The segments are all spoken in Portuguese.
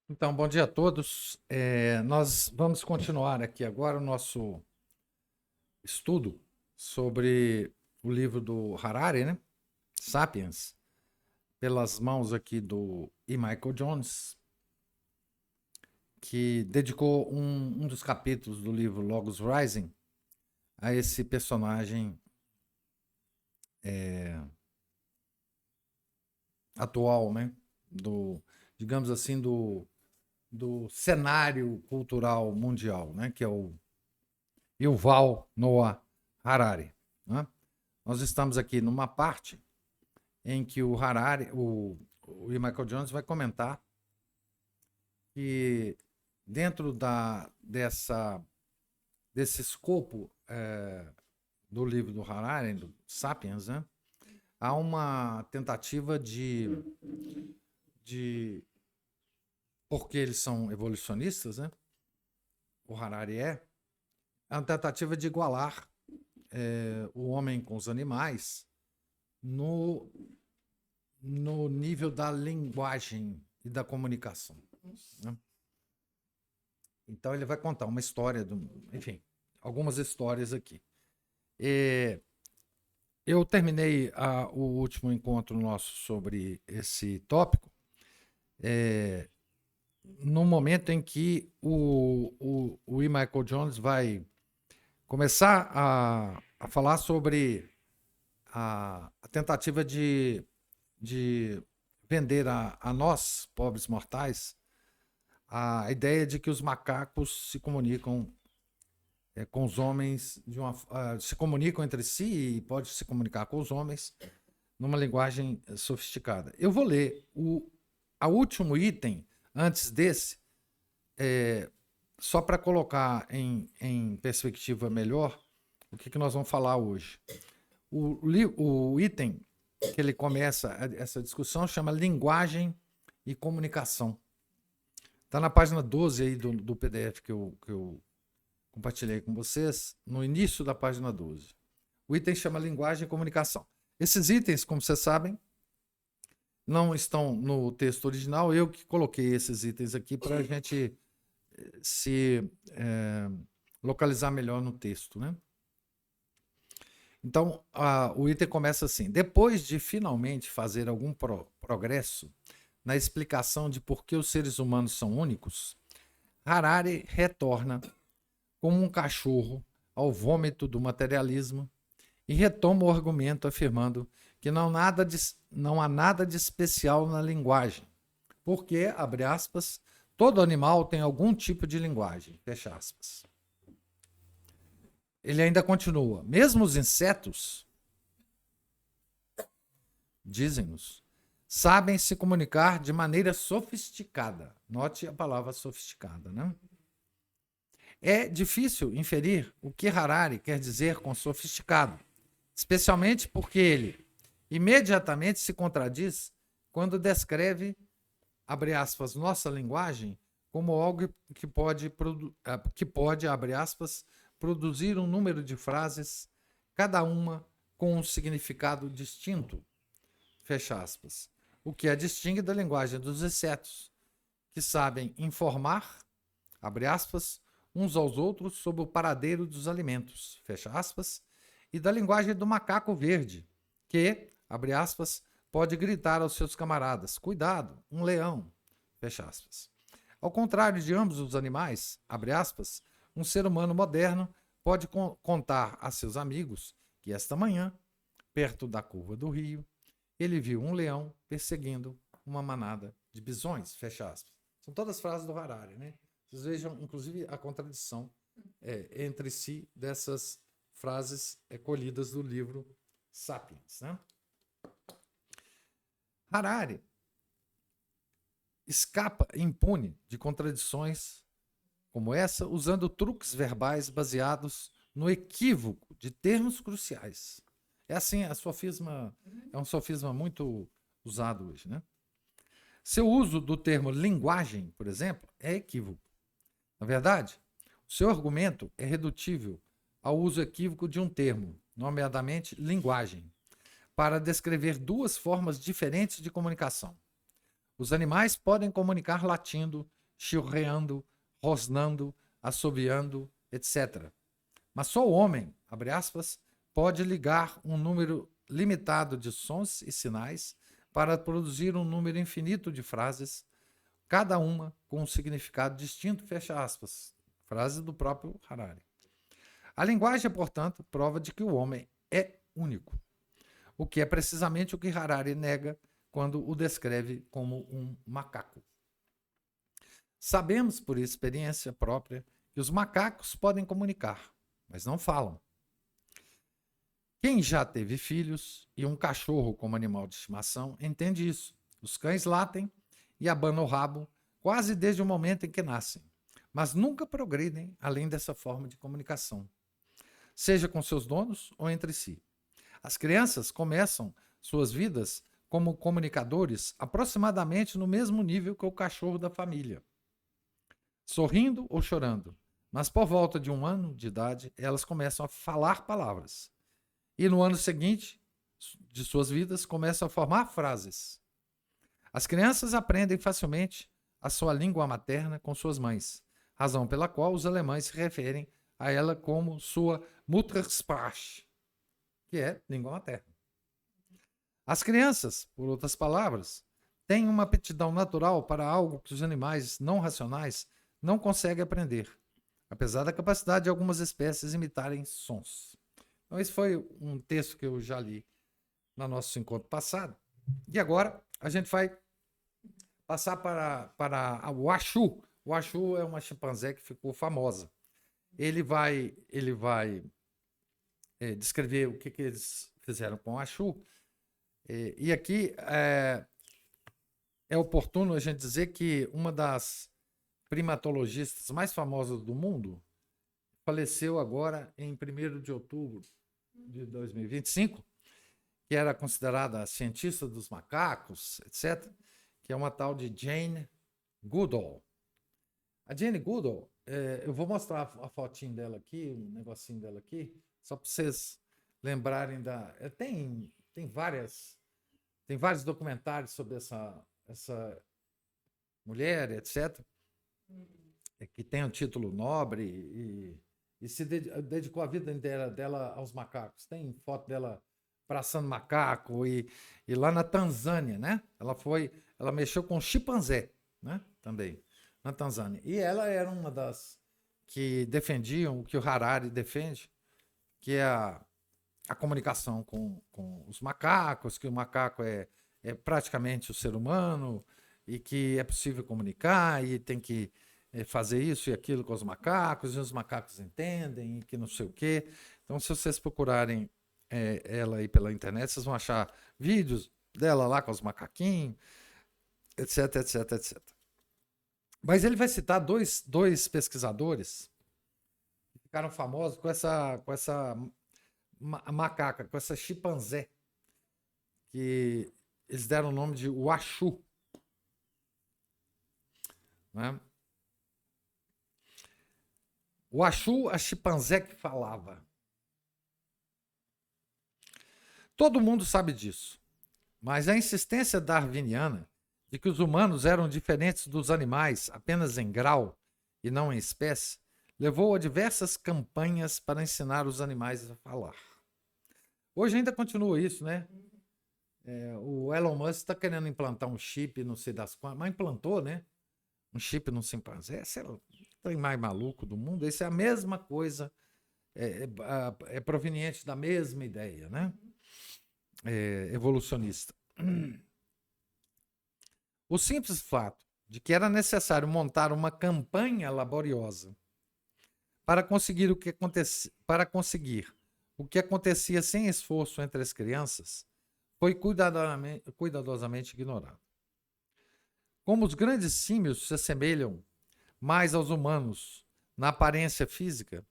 Então, bom dia a todos. Nós vamos continuar aqui agora o nosso estudo sobre o livro do Harari, né? Sapiens, pelas mãos aqui do E. Michael Jones, que dedicou um dos capítulos do livro Logos Rising a esse personagem atual, né? Digamos assim, do cenário cultural mundial, né? Que é o Yuval Noah Harari, né? Nós estamos aqui numa parte em que o Harari, o Michael Jones vai comentar que dentro desse escopo do livro do Harari, do Sapiens, né, há uma tentativa de porque eles são evolucionistas, né, o Harari é uma tentativa de igualar o homem com os animais no, no nível da linguagem e da comunicação, né? Então ele vai contar uma história, enfim, algumas histórias aqui. Eu terminei o último encontro nosso sobre esse tópico no momento em que o E. Michael Jones vai começar a falar sobre a tentativa de vender a nós, pobres mortais, a ideia de que os macacos se comunicam com os homens, se comunicam entre si e pode se comunicar com os homens numa linguagem sofisticada. Eu vou ler o último item antes desse, só para colocar em perspectiva melhor o que nós vamos falar hoje. O item que ele começa essa discussão chama Linguagem e Comunicação. Está na página 12 aí do PDF que eu compartilhei com vocês, no início da página 12. O item chama Linguagem e Comunicação. Esses itens, como vocês sabem, não estão no texto original. Eu que coloquei esses itens aqui para a gente se localizar melhor no texto, né? Então, o item começa assim: depois de finalmente fazer algum progresso na explicação de por que os seres humanos são únicos, Harari retorna como um cachorro ao vômito do materialismo e retoma o argumento afirmando que não há nada de especial na linguagem, porque, abre aspas, todo animal tem algum tipo de linguagem, fecha aspas. Ele ainda continua: mesmo os insetos, dizem-nos, sabem se comunicar de maneira sofisticada. Note a palavra sofisticada, né? É difícil inferir o que Harari quer dizer com sofisticado, especialmente porque ele imediatamente se contradiz quando descreve, abre aspas, nossa linguagem como algo que pode, abre aspas, produzir um número de frases, cada uma com um significado distinto, fecha aspas, o que a distingue da linguagem dos insetos, que sabem informar, abre aspas, uns aos outros sobre o paradeiro dos alimentos, fecha aspas, e da linguagem do macaco verde, que, abre aspas, pode gritar aos seus camaradas: cuidado, um leão, fecha aspas. Ao contrário de ambos os animais, abre aspas, um ser humano moderno pode contar a seus amigos que esta manhã, perto da curva do rio, ele viu um leão perseguindo uma manada de bisões, fecha aspas. São todas frases do Harari, né? Vocês vejam, inclusive, a contradição entre si dessas frases colhidas do livro Sapiens, né? Harari escapa impune de contradições como essa, usando truques verbais baseados no equívoco de termos cruciais. É assim, é um sofisma muito usado hoje, né? Seu uso do termo linguagem, por exemplo, é equívoco. Na verdade, o seu argumento é redutível ao uso equívoco de um termo, nomeadamente linguagem, para descrever duas formas diferentes de comunicação. Os animais podem comunicar latindo chilreando, rosnando, assobiando, etc. Mas só o homem, abre aspas, pode ligar um número limitado de sons e sinais para produzir um número infinito de frases, cada uma com um significado distinto, fecha aspas. Frase do próprio Harari. A linguagem, portanto, prova de que o homem é único, o que é precisamente o que Harari nega quando o descreve como um macaco. Sabemos, por experiência própria, que os macacos podem comunicar, mas não falam. Quem já teve filhos e um cachorro como animal de estimação entende isso. Os cães latem e abanam o rabo quase desde o momento em que nascem, mas nunca progridem além dessa forma de comunicação, seja com seus donos ou entre si. As crianças começam suas vidas como comunicadores aproximadamente no mesmo nível que o cachorro da família, sorrindo ou chorando, mas por volta de 1 ano de idade elas começam a falar palavras. E no ano seguinte de suas vidas começam a formar frases. As crianças aprendem facilmente a sua língua materna com suas mães, razão pela qual os alemães se referem a ela como sua Muttersprache, que é língua materna. As crianças, por outras palavras, têm uma aptidão natural para algo que os animais não racionais não conseguem aprender, apesar da capacidade de algumas espécies imitarem sons. Então, esse foi um texto que eu já li no nosso encontro passado. E agora a gente vai passar para o Washoe. O Washoe é uma chimpanzé que ficou famosa. Ele vai descrever o que eles fizeram com o Washoe. E aqui é oportuno a gente dizer que uma das primatologistas mais famosas do mundo faleceu agora em 1º de outubro de 2025, que era considerada a cientista dos macacos, etc., que é uma tal de Jane Goodall. A Jane Goodall, eu vou mostrar a fotinho dela aqui, um negocinho dela aqui, só para vocês lembrarem da... Tem vários documentários sobre essa mulher, etc., que tem um título nobre e se dedicou a vida dela aos macacos. Tem foto dela abraçando macaco e lá na Tanzânia, né? Ela mexeu com chimpanzé, né? Também, na Tanzânia. E ela era uma das que defendiam o que o Harari defende, que é a comunicação com os macacos, que o macaco é praticamente o ser humano e que é possível comunicar e tem que fazer isso e aquilo com os macacos, e os macacos entendem, e que não sei o quê. Então, se vocês procurarem ela aí pela internet, vocês vão achar vídeos dela lá com os macaquinhos, etc, etc, etc. Mas ele vai citar dois pesquisadores que ficaram famosos com essa macaca, com essa chimpanzé, que eles deram o nome de Washoe, né? Washoe, a chimpanzé que falava. Todo mundo sabe disso, mas a insistência darwiniana de que os humanos eram diferentes dos animais apenas em grau e não em espécie levou a diversas campanhas para ensinar os animais a falar. Hoje ainda continua isso, né? O Elon Musk está querendo implantar um chip, não sei das quantas, mas implantou, né? Um chip no chimpanzé, sei lá, o trem mais maluco do mundo. Isso é a mesma coisa, é proveniente da mesma ideia, né? Evolucionista. O simples fato de que era necessário montar uma campanha laboriosa para conseguir o que acontecia sem esforço entre as crianças foi cuidadosamente ignorado. Como os grandes símios se assemelham mais aos humanos na aparência física,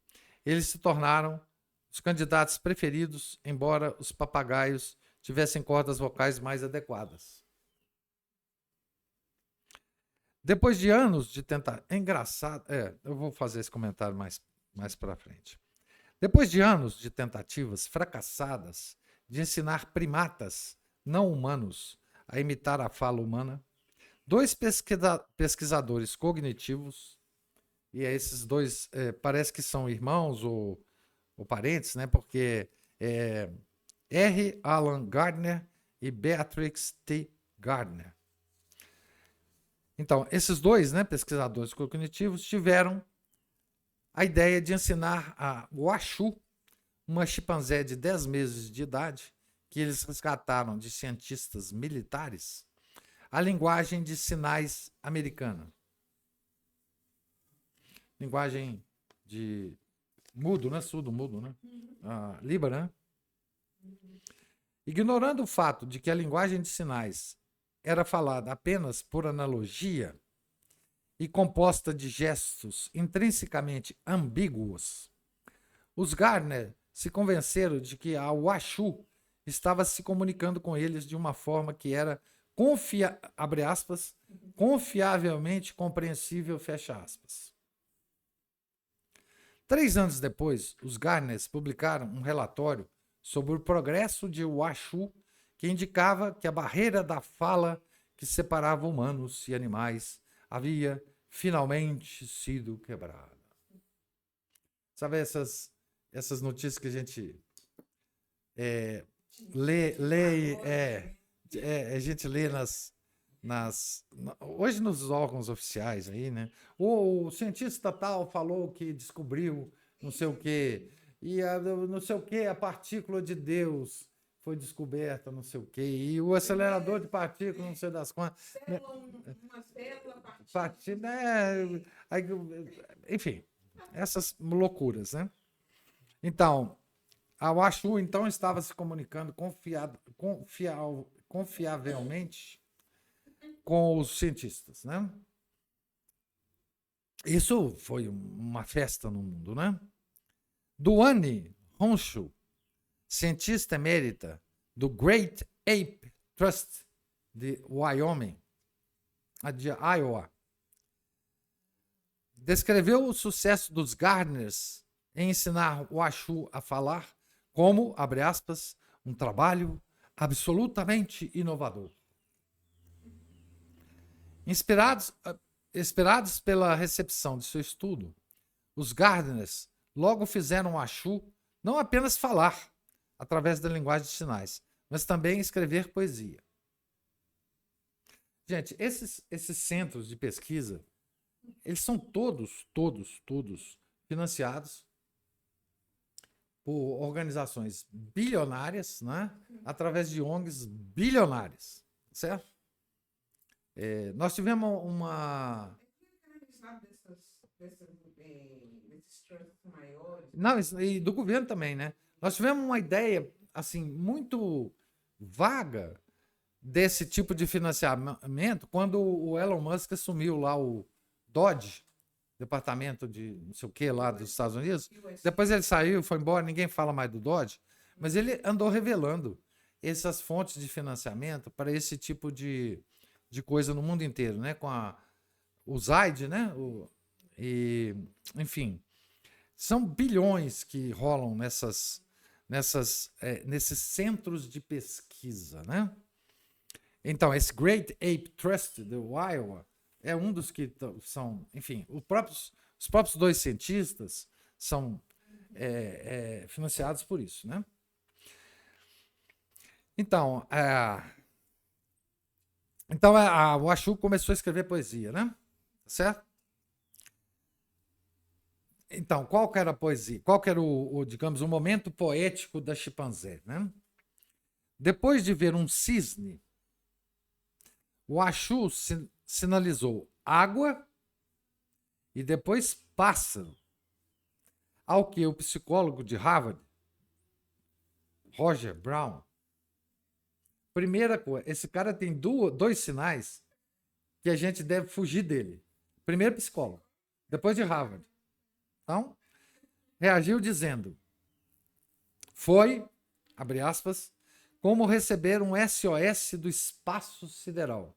eles se tornaram os candidatos preferidos, embora os papagaios tivessem cordas vocais mais adequadas. Depois de anos de tentar... É engraçado... eu vou fazer esse comentário mais para frente. Depois de anos de tentativas fracassadas de ensinar primatas não humanos a imitar a fala humana, Dois pesquisadores cognitivos, e esses dois parece que são irmãos ou parentes, né? Porque R. Alan Gardner e Beatrix T. Gardner. Então, esses dois, né, pesquisadores cognitivos tiveram a ideia de ensinar a Washu, uma chimpanzé de 10 meses de idade, que eles resgataram de cientistas militares, a linguagem de sinais americana. Linguagem de mudo, né? Surdo, mudo, né? Libra, né? Ignorando o fato de que a linguagem de sinais era falada apenas por analogia e composta de gestos intrinsecamente ambíguos, os Gardner se convenceram de que a Washu estava se comunicando com eles de uma forma que era abre aspas, confiavelmente compreensível, fecha aspas. 3 anos depois, os Gardners publicaram um relatório sobre o progresso de Washu, que indicava que a barreira da fala que separava humanos e animais havia finalmente sido quebrada. Sabe essas notícias que a gente a gente lê hoje nos órgãos oficiais aí, né? O cientista tal falou que descobriu não sei o quê, e não sei o quê, a partícula de Deus foi descoberta, não sei o quê, e o acelerador de partículas, não sei das quantas. Uma célula, partícula, enfim, essas loucuras, né? Então, a Washu então estava se comunicando confiavelmente com os cientistas, né? Isso foi uma festa no mundo, né? Duane Honshu, cientista emérita do Great Ape Trust de Wyoming, de Iowa, descreveu o sucesso dos Gardners em ensinar o Washu a falar como, abre aspas, um trabalho absolutamente inovador. Inspirados pela recepção de seu estudo, os Gardners logo fizeram o Washu não apenas falar através da linguagem de sinais, mas também escrever poesia. Gente, esses centros de pesquisa, eles são todos financiados por organizações bilionárias, né? Através de ONGs bilionárias, certo? Nós tivemos uma... Não, e do governo também, né? Nós tivemos uma ideia, assim, muito vaga desse tipo de financiamento quando o Elon Musk assumiu lá o Dodge, departamento de não sei o que lá dos Estados Unidos. Depois ele saiu, foi embora, ninguém fala mais do Dodge, mas ele andou revelando essas fontes de financiamento para esse tipo de coisa no mundo inteiro, né? Com o Zaid, né? Enfim, são bilhões que rolam nesses centros de pesquisa, né? Então, esse Great Ape Trust do Iowa é um dos que são, enfim, os próprios dois cientistas são financiados por isso, né? Então, a Washu começou a escrever poesia, né? Certo? Então, qual que era a poesia? Qual que era digamos, o momento poético da chimpanzé, né? Depois de ver um cisne, o Washu sinalizou água e depois pássaro. Ao que o psicólogo de Harvard, Roger Brown, primeira coisa, esse cara tem dois sinais que a gente deve fugir dele. Primeiro psicólogo, depois de Harvard. Então, reagiu dizendo: foi, abre aspas, como receber um SOS do espaço sideral.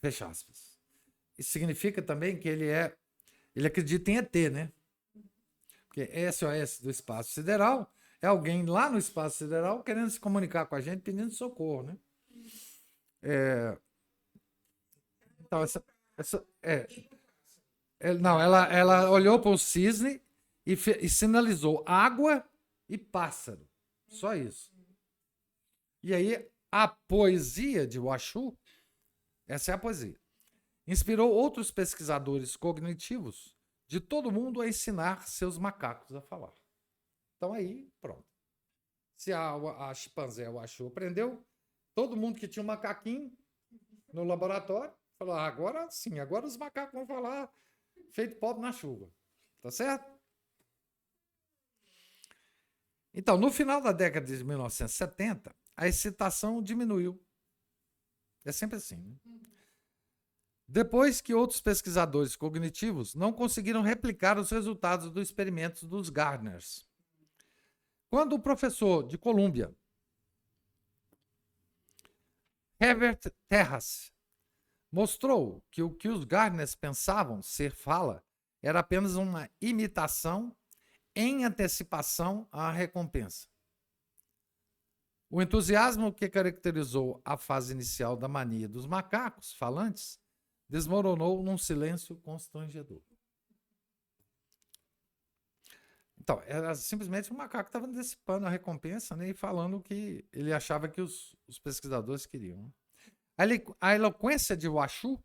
Fecha aspas. Isso significa também que ele acredita em ET, né? Porque SOS do espaço sideral é alguém lá no espaço sideral querendo se comunicar com a gente, pedindo socorro, né? Então, não, ela olhou para o cisne e sinalizou água e pássaro. Só isso. E aí, a poesia de Washoe, essa é a poesia, inspirou outros pesquisadores cognitivos de todo mundo a ensinar seus macacos a falar. Então aí, pronto. Se a chimpanzé Washoe aprendeu, todo mundo que tinha um macaquinho no laboratório falou: agora sim, agora os macacos vão falar feito pobre na chuva. Tá certo? Então, no final da década de 1970, a excitação diminuiu. É sempre assim, né? Depois que outros pesquisadores cognitivos não conseguiram replicar os resultados dos experimentos dos Gardners. Quando o professor de Colômbia, Herbert Terrace, mostrou que o que os Gardners pensavam ser fala era apenas uma imitação em antecipação à recompensa. O entusiasmo que caracterizou a fase inicial da mania dos macacos falantes desmoronou num silêncio constrangedor. Então, era simplesmente o macaco estava antecipando a recompensa, né, e falando o que ele achava que os pesquisadores queriam. A eloquência de Washoe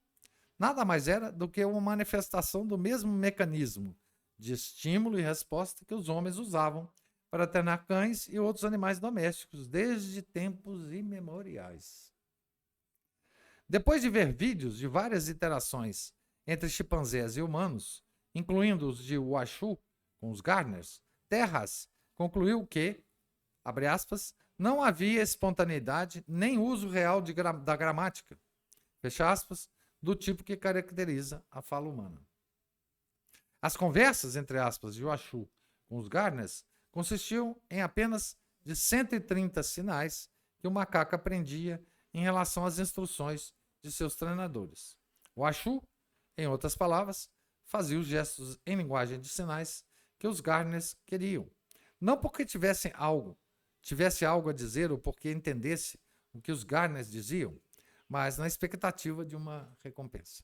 nada mais era do que uma manifestação do mesmo mecanismo de estímulo e resposta que os homens usavam para treinar cães e outros animais domésticos desde tempos imemoriais. Depois de ver vídeos de várias interações entre chimpanzés e humanos, incluindo os de Washoe com os Gardners, Terrace concluiu que, abre aspas, não havia espontaneidade nem uso real da gramática, fecha aspas, do tipo que caracteriza a fala humana. As conversas, entre aspas, de Washoe com os Gardners consistiam em apenas de 130 sinais que o macaco aprendia em relação às instruções de seus treinadores. Washoe, em outras palavras, fazia os gestos em linguagem de sinais que os Gardners queriam. Não porque tivesse algo a dizer ou porque entendesse o que os Gardners diziam, mas na expectativa de uma recompensa.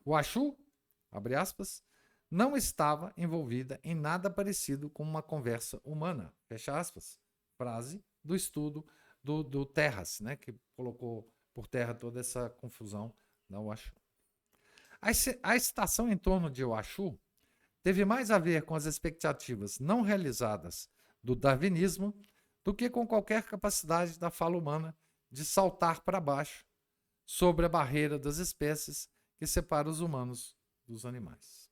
Washoe, abre aspas, não estava envolvida em nada parecido com uma conversa humana, fecha aspas, frase do estudo do Terrace, né, que colocou por terra toda essa confusão da Washoe. A excitação em torno de Washoe teve mais a ver com as expectativas não realizadas do darwinismo do que com qualquer capacidade da fala humana de saltar para baixo sobre a barreira das espécies que separa os humanos dos animais.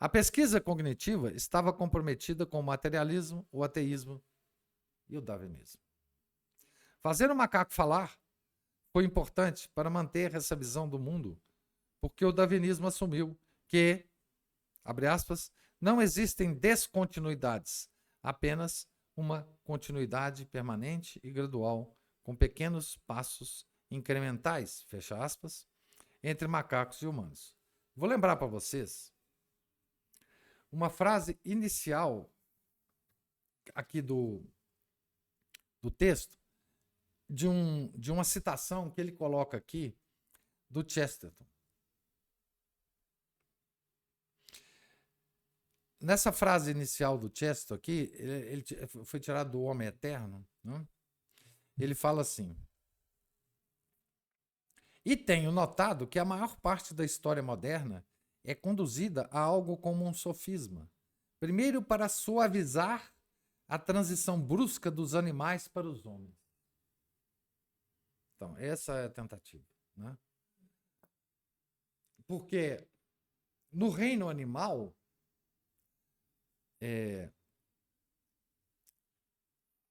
A pesquisa cognitiva estava comprometida com o materialismo, o ateísmo e o darwinismo. Fazer o macaco falar foi importante para manter essa visão do mundo, porque o darwinismo assumiu que, abre aspas, não existem descontinuidades, apenas uma continuidade permanente e gradual, com pequenos passos incrementais, fecha aspas, entre macacos e humanos. Vou lembrar para vocês uma frase inicial aqui do texto, de uma citação que ele coloca aqui do Chesterton. Nessa frase inicial do Chesterton aqui, ele foi tirado do Homem Eterno, né? Ele fala assim: e tenho notado que a maior parte da história moderna é conduzida a algo como um sofisma. Primeiro, para suavizar a transição brusca dos animais para os homens. Então, essa é a tentativa, né? Porque no reino animal,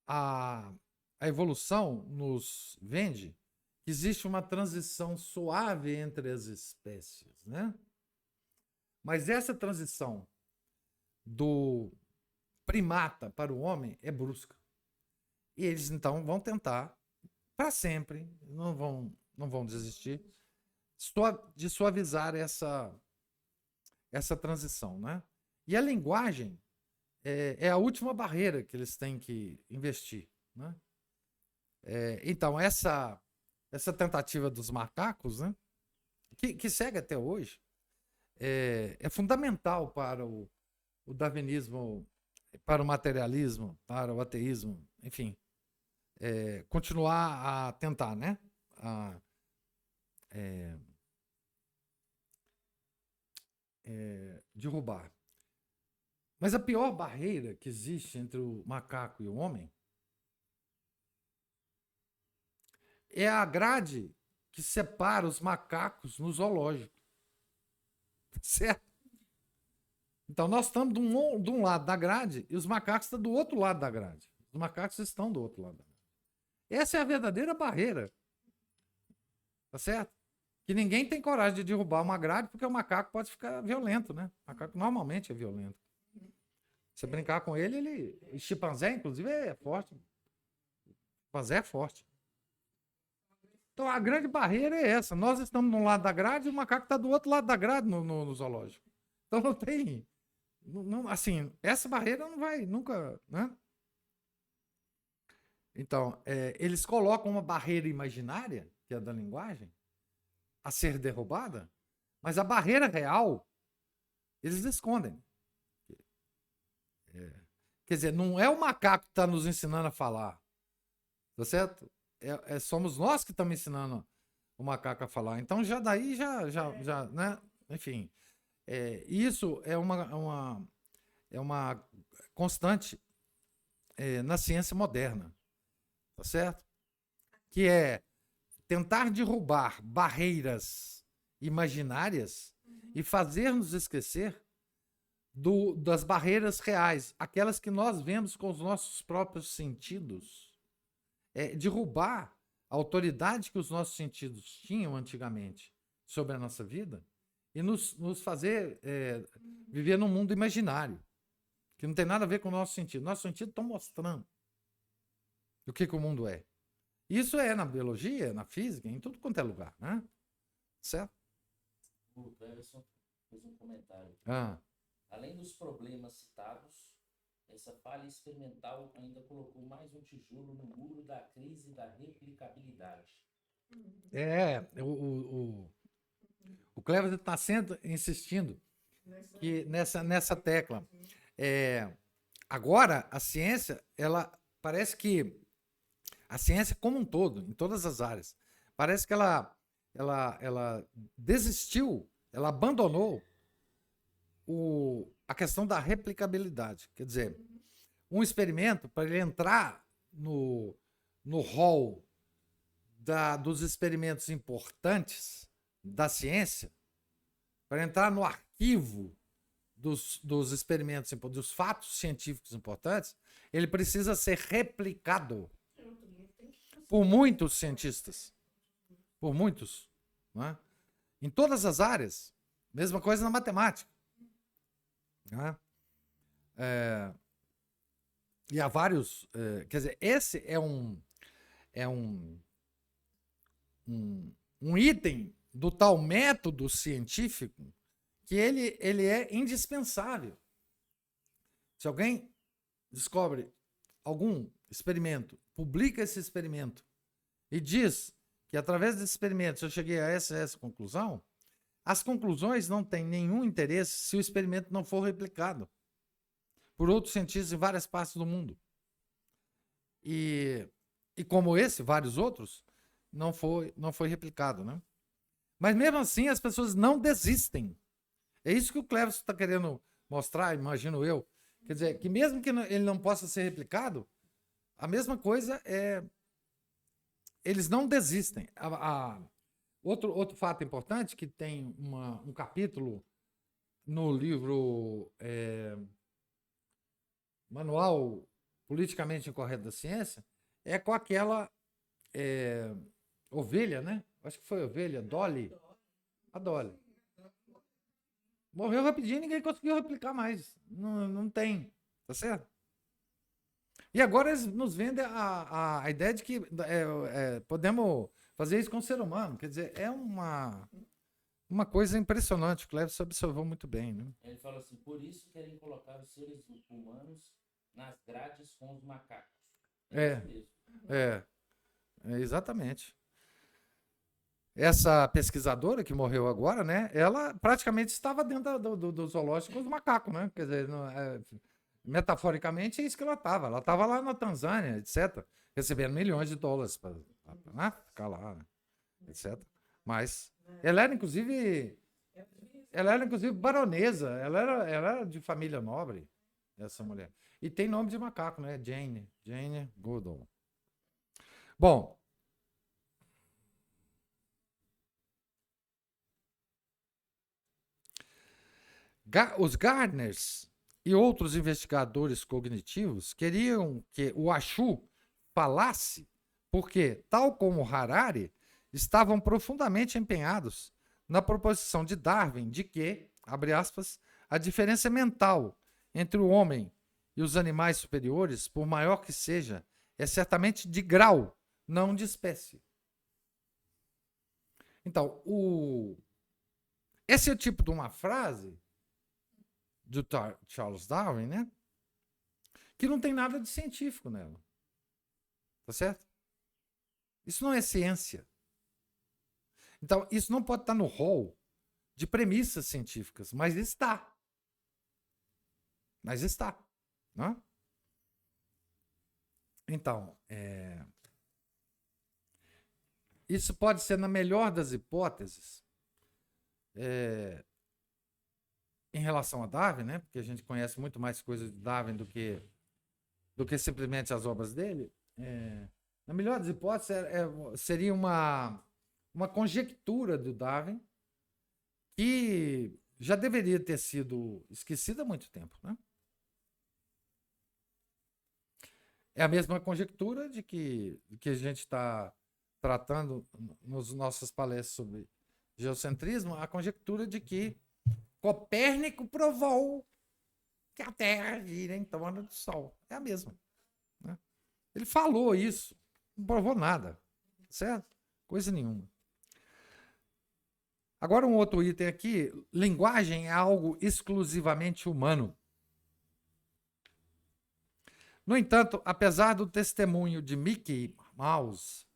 a evolução nos vende que existe uma transição suave entre as espécies, né? Mas essa transição do primata para o homem é brusca. E eles, então, vão tentar, para sempre, não vão desistir, de suavizar essa transição, né? E a linguagem é a última barreira que eles têm que investir, né? Então, essa essa tentativa dos macacos, né? Que segue até hoje, é fundamental para o darwinismo, para o materialismo, para o ateísmo, enfim, continuar a tentar, né? Derrubar. Mas a pior barreira que existe entre o macaco e o homem é a grade que separa os macacos no zoológico. Certo? Então nós estamos de um lado da grade e os macacos estão do outro lado da grade. Os macacos estão do outro lado da grade. Essa é a verdadeira barreira. Tá certo? Que ninguém tem coragem de derrubar uma grade porque o macaco pode ficar violento, né? O macaco normalmente é violento. Você brincar com ele, o chimpanzé, inclusive, é forte. O chimpanzé é forte. Então a grande barreira é essa. Nós estamos num lado da grade e o macaco está do outro lado da grade no zoológico. Então não tem. Não, assim, essa barreira não vai nunca. Né? Então, eles colocam uma barreira imaginária, que é a da linguagem, a ser derrubada, mas a barreira real eles escondem. Quer dizer, não é o macaco que está nos ensinando a falar. Tá certo? Somos nós que estamos ensinando o macaco a falar. Então já daí já né? Enfim, isso é uma constante na ciência moderna, tá certo? Que é tentar derrubar barreiras imaginárias e fazer-nos esquecer das barreiras reais, aquelas que nós vemos com os nossos próprios sentidos. Derrubar a autoridade que os nossos sentidos tinham antigamente sobre a nossa vida e nos fazer viver num mundo imaginário, que não tem nada a ver com o nosso sentido. Nosso sentido está mostrando o que o mundo é. Isso é na biologia, na física, em tudo quanto é lugar, né? Certo? O Cleverson fez um comentário. Além dos problemas citados, essa falha experimental ainda colocou mais um tijolo no muro da crise da replicabilidade. O Cleverson está sempre insistindo que nessa tecla. Agora, a ciência, ela parece que a ciência como um todo, em todas as áreas, parece que ela desistiu, ela abandonou a questão da replicabilidade. Quer dizer, um experimento, para ele entrar no hall dos experimentos importantes da ciência, para entrar no arquivo dos experimentos, dos fatos científicos importantes, ele precisa ser replicado por muitos cientistas. Por muitos. Não é? Em todas as áreas. Mesma coisa na matemática. Não é? E há vários. Quer dizer, esse é um item do tal método científico que ele é indispensável. Se alguém descobre algum experimento, publica esse experimento e diz que através desse experimento eu cheguei a essa conclusão, as conclusões não têm nenhum interesse se o experimento não for replicado por outros cientistas em várias partes do mundo. E como esse, vários outros, não foi replicado, né? Mas mesmo assim as pessoas não desistem. É isso que o Cleverson está querendo mostrar, imagino eu. Quer dizer, que mesmo que ele não possa ser replicado, a mesma coisa eles não desistem. Outro fato importante, que tem um capítulo no livro Manual Politicamente Incorreto da Ciência, é com aquela ovelha, né? Acho que foi a ovelha, Dolly. A Dolly. Morreu rapidinho, ninguém conseguiu replicar mais. Não tem. Tá certo? E agora eles nos vendem a ideia de que podemos fazer isso com o ser humano. Quer dizer, é uma coisa impressionante. O Cleverson observou muito bem. Né? Ele falou assim, por isso querem colocar os seres humanos nas grades com os macacos. Exatamente. essa pesquisadora que morreu agora, né? Ela praticamente estava dentro do zoológico com os macacos, né? Quer dizer, metaforicamente é isso que ela estava. Ela estava lá na Tanzânia, etc., recebendo milhões de dólares para ficar lá, né? Etc. Mas ela era inclusive baronesa. Ela era de família nobre, essa mulher. E tem nome de macaco, né? Jane Goodall. Bom, os Gardners e outros investigadores cognitivos queriam que o Achu falasse porque, tal como Harari, estavam profundamente empenhados na proposição de Darwin de que, abre aspas, a diferença mental entre o homem e os animais superiores, por maior que seja, é certamente de grau, não de espécie. Então, esse é o tipo de uma frase do Charles Darwin, né? Que não tem nada de científico nela. Tá certo? Isso não é ciência. Então, isso não pode estar no rol de premissas científicas, mas está. Mas está. Né? Então, isso pode ser, na melhor das hipóteses, em relação a Darwin, né? Porque a gente conhece muito mais coisas de Darwin do que simplesmente as obras dele. Na melhor das hipóteses, seria uma conjectura do Darwin que já deveria ter sido esquecida há muito tempo, né? É a mesma conjectura de que a gente está tratando nas nossas palestras sobre geocentrismo, a conjectura de que Copérnico provou que a Terra gira em torno do Sol. É a mesma. Né? Ele falou isso, não provou nada. Certo? Coisa nenhuma. Agora, um outro item aqui: linguagem é algo exclusivamente humano. No entanto, apesar do testemunho de Mickey Mouse,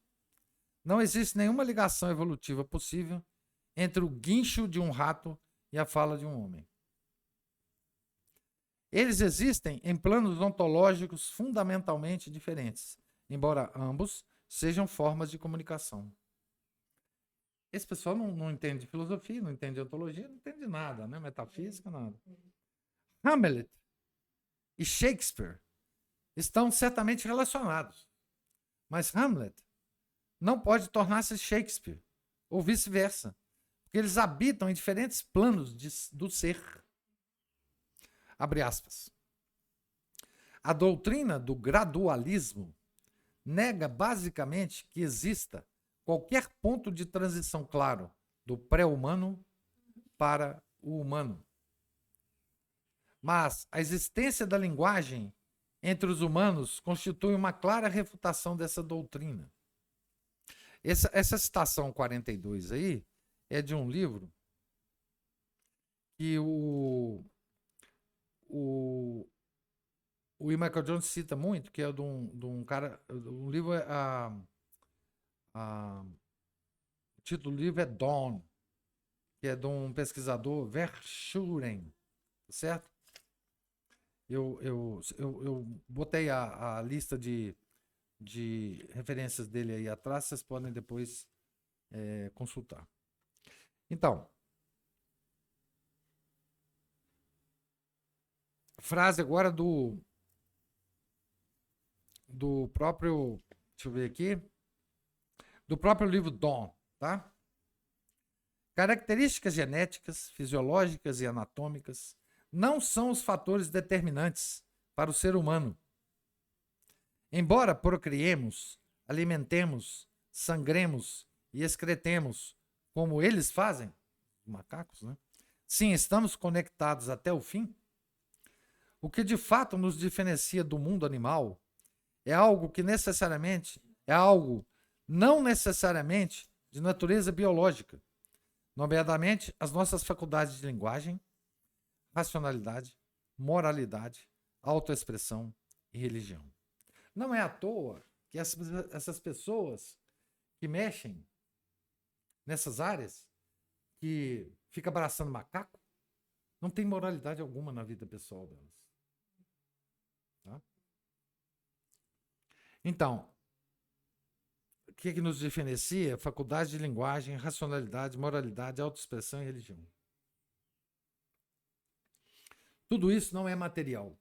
não existe nenhuma ligação evolutiva possível entre o guincho de um rato e a fala de um homem. Eles existem em planos ontológicos fundamentalmente diferentes, embora ambos sejam formas de comunicação. Esse pessoal não entende filosofia, não entende ontologia, não entende nada, né? Metafísica, nada. Hamlet e Shakespeare estão certamente relacionados, mas Hamlet não pode tornar-se Shakespeare, ou vice-versa, porque eles habitam em diferentes planos do ser. Abre aspas. A doutrina do gradualismo nega basicamente que exista qualquer ponto de transição claro do pré-humano para o humano. Mas a existência da linguagem entre os humanos constitui uma clara refutação dessa doutrina. Essa citação 42 aí é de um livro que o Michael Jones cita muito, que é de um cara. Um livro o título do livro é Dawn, que é de um pesquisador, Verschuren, certo? Eu botei a lista de referências dele aí atrás, vocês podem depois consultar. Então, frase agora do próprio, deixa eu ver aqui, do próprio livro Dawn, tá? Características genéticas, fisiológicas e anatômicas não são os fatores determinantes para o ser humano. Embora procriemos, alimentemos, sangremos e excretemos como eles fazem, macacos, né? Sim, estamos conectados até o fim. O que de fato nos diferencia do mundo animal é algo não necessariamente de natureza biológica, nomeadamente as nossas faculdades de linguagem, racionalidade, moralidade, autoexpressão e religião. Não é à toa que essas pessoas que mexem nessas áreas, que fica abraçando macaco, não tem moralidade alguma na vida pessoal delas. Tá? Então, o que nos diferencia? Faculdade de linguagem, racionalidade, moralidade, autoexpressão e religião. Tudo isso não é material.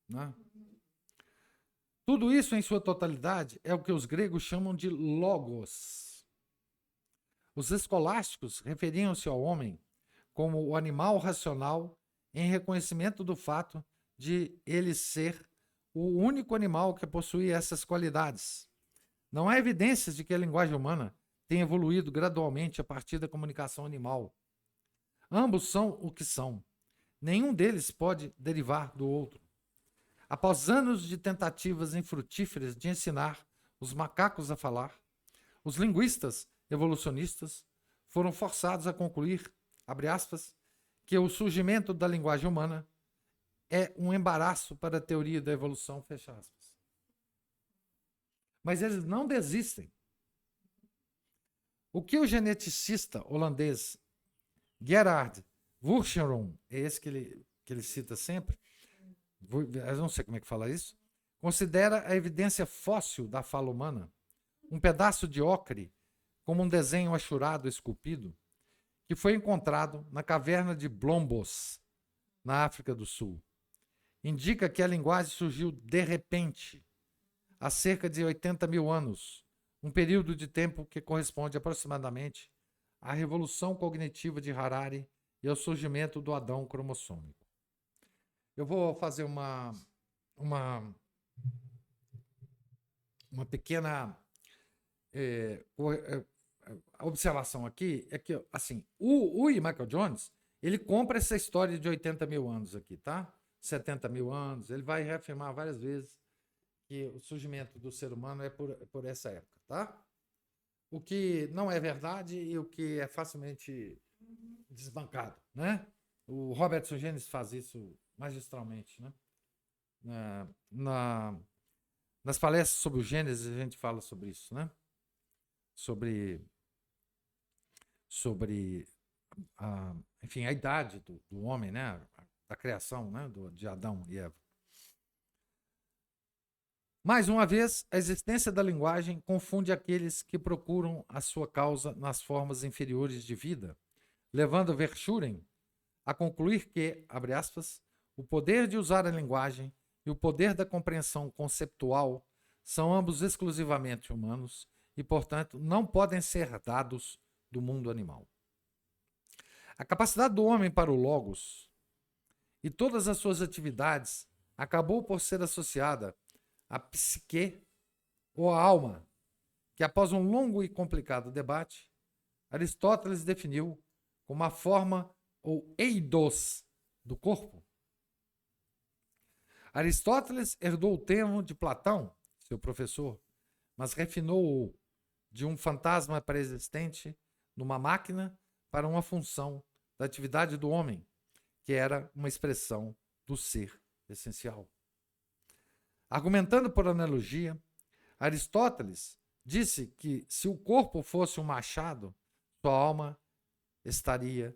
Né? Tudo isso, em sua totalidade, é o que os gregos chamam de logos. Os escolásticos referiam-se ao homem como o animal racional em reconhecimento do fato de ele ser o único animal que possui essas qualidades. Não há evidências de que a linguagem humana tenha evoluído gradualmente a partir da comunicação animal. Ambos são o que são. Nenhum deles pode derivar do outro. Após anos de tentativas infrutíferas de ensinar os macacos a falar, os linguistas evolucionistas foram forçados a concluir, abre aspas, que o surgimento da linguagem humana é um embaraço para a teoria da evolução, fecha aspas. Mas eles não desistem. O que o geneticista holandês Gerard Verschuren, é esse que ele cita sempre, eu não sei como é que fala isso, considera a evidência fóssil da fala humana, um pedaço de ocre, como um desenho achurado esculpido, que foi encontrado na caverna de Blombos, na África do Sul. Indica que a linguagem surgiu de repente, há cerca de 80 mil anos, um período de tempo que corresponde aproximadamente à revolução cognitiva de Harari e ao surgimento do Adão cromossômico. Eu vou fazer uma pequena observação aqui, é que assim, o Michael Jones, ele compra essa história de 80 mil anos aqui, tá? 70 mil anos, ele vai reafirmar várias vezes que o surgimento do ser humano é por essa época, tá? O que não é verdade e o que é facilmente desbancado, né? O Robertson Gênesis faz isso magistralmente, né? Nas palestras sobre o Gênesis a gente fala sobre isso, né? Sobre enfim, a idade do homem, né? Da criação, né? De Adão e Eva. Mais uma vez, a existência da linguagem confunde aqueles que procuram a sua causa nas formas inferiores de vida, levando Verschuren a concluir que, abre aspas, o poder de usar a linguagem e o poder da compreensão conceptual são ambos exclusivamente humanos e, portanto, não podem ser dados do mundo animal. A capacidade do homem para o logos e todas as suas atividades acabou por ser associada à psique ou à alma, que após um longo e complicado debate, Aristóteles definiu como a forma ou eidos do corpo. Aristóteles herdou o termo de Platão, seu professor, mas refinou-o de um fantasma pré-existente numa máquina para uma função da atividade do homem, que era uma expressão do ser essencial. Argumentando por analogia, Aristóteles disse que se o corpo fosse um machado, sua alma estaria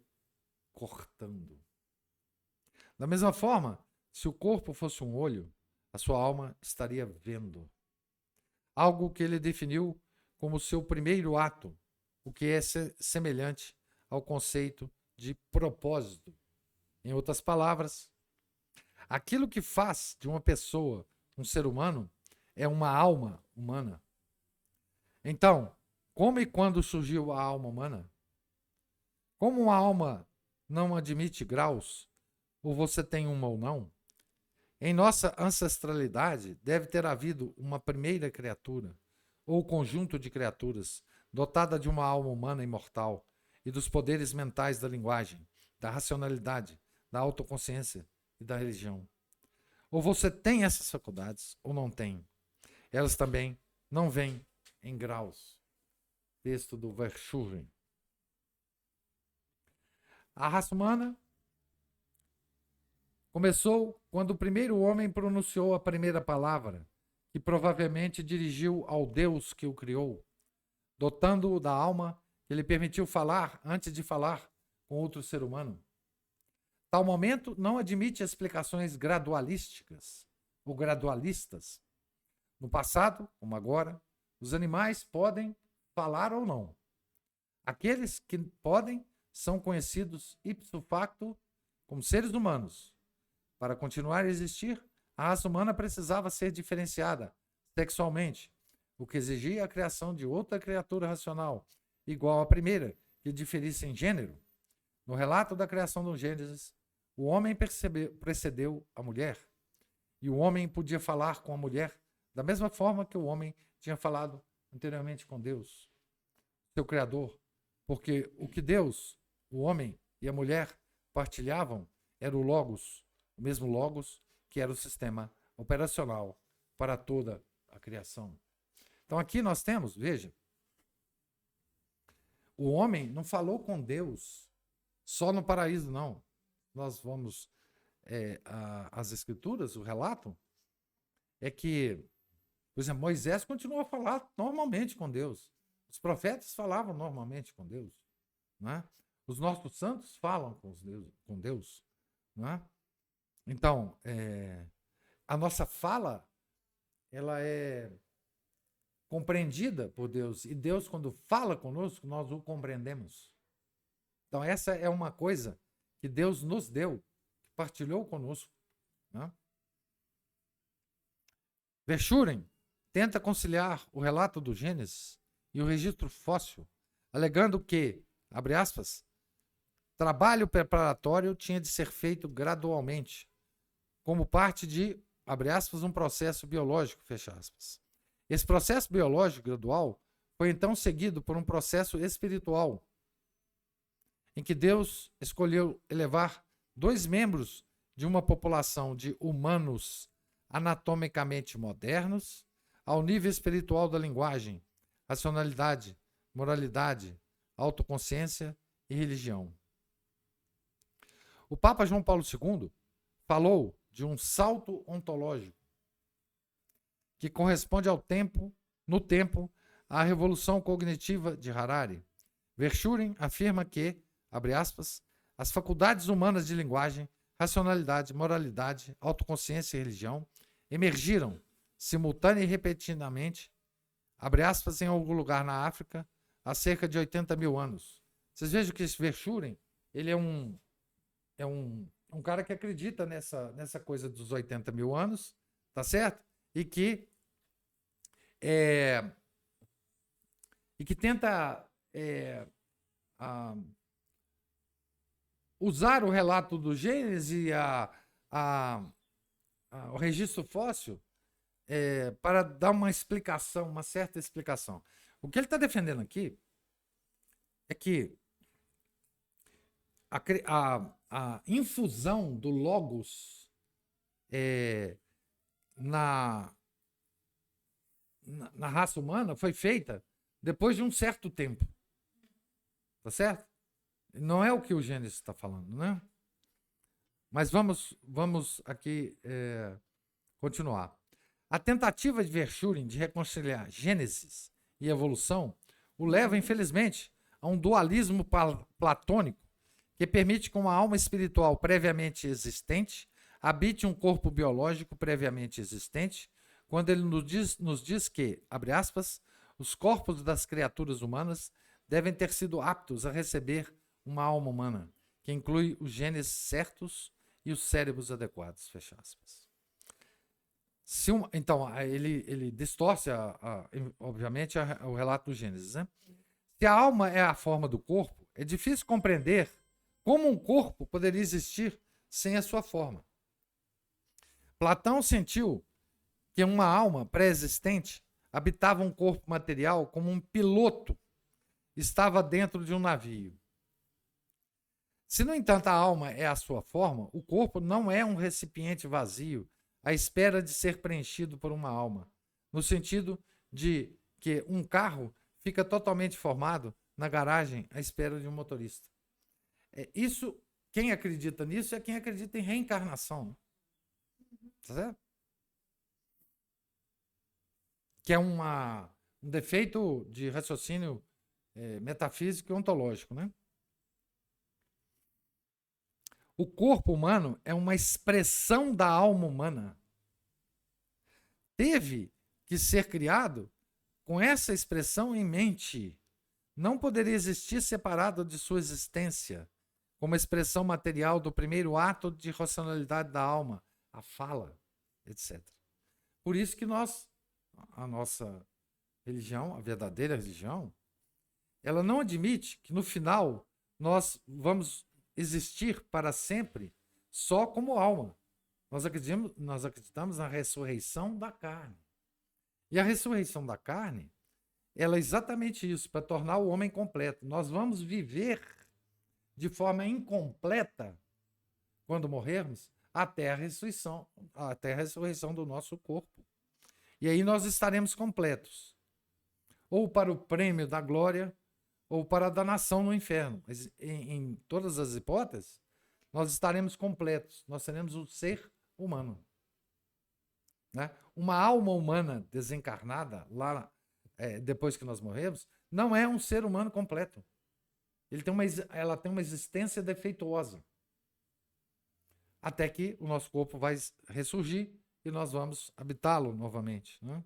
cortando. Da mesma forma, se o corpo fosse um olho, a sua alma estaria vendo. Algo que ele definiu como seu primeiro ato, o que é semelhante ao conceito de propósito. Em outras palavras, aquilo que faz de uma pessoa um ser humano é uma alma humana. Então, como e quando surgiu a alma humana? Como uma alma não admite graus, ou você tem uma ou não, em nossa ancestralidade deve ter havido uma primeira criatura, ou conjunto de criaturas, dotada de uma alma humana imortal e dos poderes mentais da linguagem, da racionalidade, da autoconsciência e da religião. Ou você tem essas faculdades, ou não tem. Elas também não vêm em graus. Texto do Verschuren. A raça humana começou quando o primeiro homem pronunciou a primeira palavra, que provavelmente dirigiu ao Deus que o criou, dotando-o da alma que lhe permitiu falar antes de falar com outro ser humano. Tal momento não admite explicações gradualísticas ou gradualistas. No passado, como agora, os animais podem falar ou não. Aqueles que podem são conhecidos ipso facto como seres humanos. Para continuar a existir, a raça humana precisava ser diferenciada sexualmente, o que exigia a criação de outra criatura racional, igual à primeira, que diferisse em gênero. No relato da criação do Gênesis, o homem precedeu a mulher, e o homem podia falar com a mulher da mesma forma que o homem tinha falado anteriormente com Deus, seu Criador, porque o que Deus, o homem e a mulher partilhavam era o Logos, o mesmo Logos que era o sistema operacional para toda a criação. Então aqui nós temos, veja, o homem não falou com Deus só no paraíso, não. Nós vamos às Escrituras, o relato é que, por exemplo, Moisés continuou a falar normalmente com Deus. Os profetas falavam normalmente com Deus. Não é? Os nossos santos falam com Deus. Não é? Então, a nossa fala, ela é compreendida por Deus. E Deus, quando fala conosco, nós o compreendemos. Então, essa é uma coisa que Deus nos deu, que partilhou conosco. Né? Verschuren tenta conciliar o relato do Gênesis e o registro fóssil, alegando que, abre aspas, trabalho preparatório tinha de ser feito gradualmente, como parte de, abre aspas, um processo biológico, fecha aspas. Esse processo biológico gradual foi então seguido por um processo espiritual, em que Deus escolheu elevar 2 membros de uma população de humanos anatomicamente modernos ao nível espiritual da linguagem, racionalidade, moralidade, autoconsciência e religião. O Papa João Paulo II falou de um salto ontológico que corresponde no tempo, à revolução cognitiva de Harari. Verschuren afirma que, abre aspas, as faculdades humanas de linguagem, racionalidade, moralidade, autoconsciência e religião emergiram simultânea e repetidamente, abre aspas, em algum lugar na África, há cerca de 80 mil anos. Vocês vejam que esse Verschuren, ele é um cara que acredita nessa coisa dos 80 mil anos, tá certo? E que tenta usar o relato do Gênesis e o registro fóssil para dar uma explicação, uma certa explicação. O que ele está defendendo aqui é que a infusão do Logos na raça humana foi feita depois de um certo tempo. Tá certo? Não é o que o Gênesis está falando, né? Mas vamos aqui continuar. A tentativa de Verschuren de reconciliar Gênesis e evolução o leva, infelizmente, a um dualismo platônico que permite que uma alma espiritual previamente existente habite um corpo biológico previamente existente, quando ele nos diz que, abre aspas, os corpos das criaturas humanas devem ter sido aptos a receber uma alma humana, que inclui os genes certos e os cérebros adequados, fecha aspas. Então, ele distorce, obviamente, o relato do Gênesis. Né? Se a alma é a forma do corpo, é difícil compreender como um corpo poderia existir sem a sua forma. Platão sentiu que uma alma pré-existente habitava um corpo material como um piloto estava dentro de um navio. Se, no entanto, a alma é a sua forma, o corpo não é um recipiente vazio à espera de ser preenchido por uma alma, no sentido de que um carro fica totalmente formado na garagem à espera de um motorista. Quem acredita nisso é quem acredita em reencarnação. Tá certo? Que é um defeito de raciocínio metafísico e ontológico, né? O corpo humano é uma expressão da alma humana. Teve que ser criado com essa expressão em mente. Não poderia existir separado de sua existência, como expressão material do primeiro ato de racionalidade da alma, a fala, etc. Por isso que a nossa religião, a verdadeira religião, ela não admite que no final nós vamos existir para sempre só como alma. Nós acreditamos na ressurreição da carne. E a ressurreição da carne, ela é exatamente isso, para tornar o homem completo. Nós vamos viver de forma incompleta quando morrermos até a ressurreição do nosso corpo. E aí nós estaremos completos. Ou para o prêmio da glória, ou para a danação no inferno. Mas em todas as hipóteses, nós estaremos completos. Nós seremos um ser humano. Né? Uma alma humana desencarnada, lá depois que nós morremos, não é um ser humano completo. Ela tem uma existência defeituosa. Até que o nosso corpo vai ressurgir e nós vamos habitá-lo novamente. Né?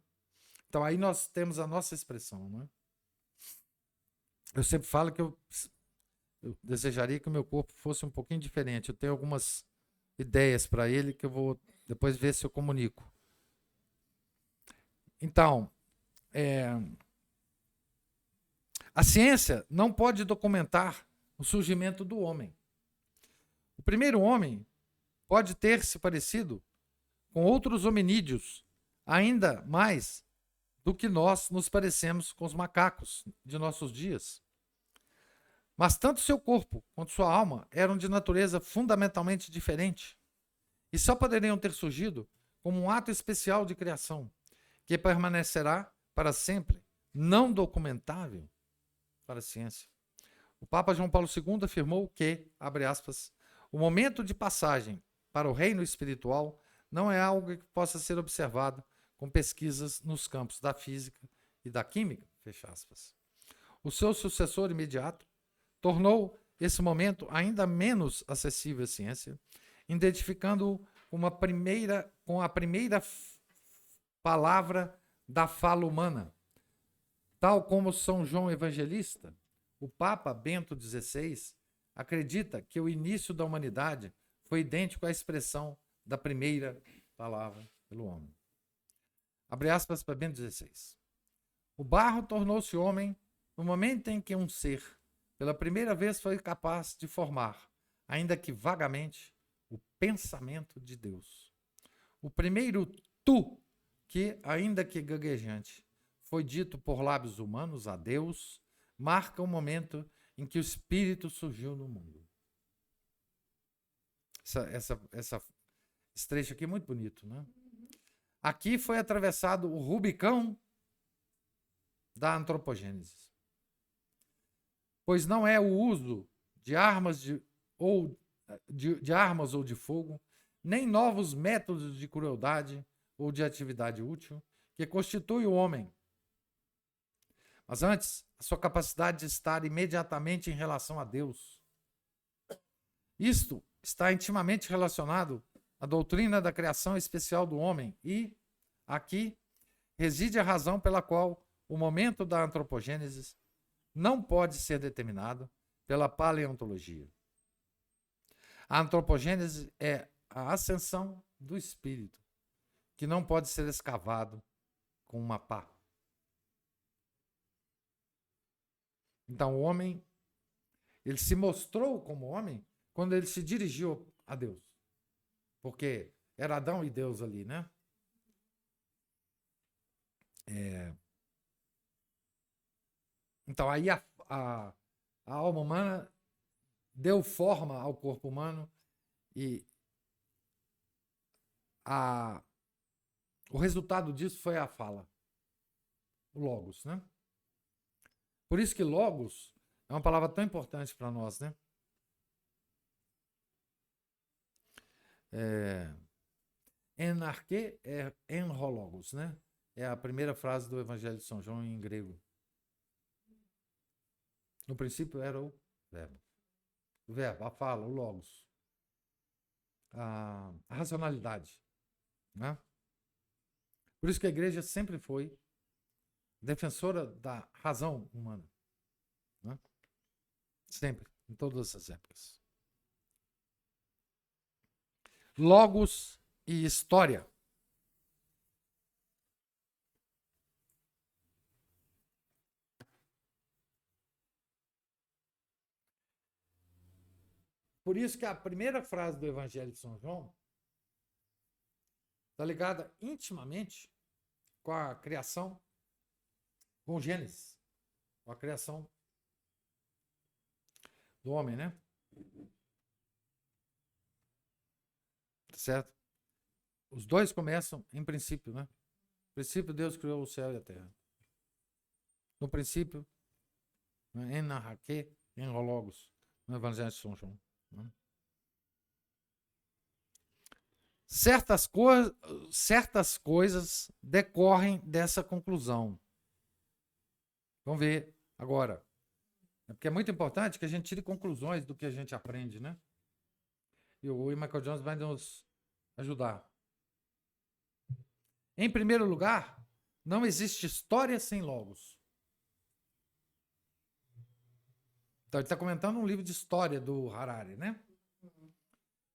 Então aí nós temos a nossa expressão. Né? Eu sempre falo que eu desejaria que o meu corpo fosse um pouquinho diferente. Eu tenho algumas ideias para ele que eu vou depois ver se eu comunico. Então, a ciência não pode documentar o surgimento do homem. O primeiro homem pode ter se parecido com outros hominídeos, ainda mais do que nós nos parecemos com os macacos de nossos dias. Mas tanto seu corpo quanto sua alma eram de natureza fundamentalmente diferente e só poderiam ter surgido como um ato especial de criação, que permanecerá para sempre não documentável para a ciência. O Papa João Paulo II afirmou que, abre aspas, o momento de passagem para o reino espiritual não é algo que possa ser observado com pesquisas nos campos da física e da química, fecha aspas. O seu sucessor imediato tornou esse momento ainda menos acessível à ciência, identificando-o com a primeira palavra da fala humana. Tal como São João Evangelista, o Papa Bento XVI acredita que o início da humanidade foi idêntico à expressão da primeira palavra pelo homem. Abre aspas para Bento XVI. O barro tornou-se homem no momento em que um ser, pela primeira vez, foi capaz de formar, ainda que vagamente, o pensamento de Deus. O primeiro tu, que, ainda que gaguejante, foi dito por lábios humanos a Deus, marca o momento em que o Espírito surgiu no mundo. Esse trecho aqui é muito bonito, né? Aqui foi atravessado o Rubicão da antropogênese. Pois não é o uso de armas ou de fogo, nem novos métodos de crueldade ou de atividade útil que constitui o homem, mas antes, a sua capacidade de estar imediatamente em relação a Deus. Isto está intimamente relacionado à doutrina da criação especial do homem e, aqui, reside a razão pela qual o momento da antropogênese não pode ser determinado pela paleontologia. A antropogênese é a ascensão do espírito, que não pode ser escavado com uma pá. Então, o homem, ele se mostrou como homem quando ele se dirigiu a Deus. Porque era Adão e Deus ali, né? Então, aí a alma humana deu forma ao corpo humano e o resultado disso foi a fala, o logos, né? Por isso que logos é uma palavra tão importante para nós, né? Enarque é enrologos, né? É a primeira frase do Evangelho de São João em grego. No princípio era o verbo. O verbo, a fala, o logos. A racionalidade. Né? Por isso que a igreja sempre foi defensora da razão humana. Né? Sempre, em todas as épocas. Logos e história. Por isso que a primeira frase do Evangelho de São João está ligada intimamente com a criação, com o Gênesis, com a criação do homem, né? Certo? Os dois começam em princípio, né? No princípio Deus criou o céu e a terra. No princípio, em Narraque, em Logos, no Evangelho de São João. Né? Certas coisas decorrem dessa conclusão. Vamos ver agora. É porque é muito importante que a gente tire conclusões do que a gente aprende, né? E o Michael Jones vai nos ajudar. Em primeiro lugar, não existe história sem logos. Então, ele está comentando um livro de história do Harari, né?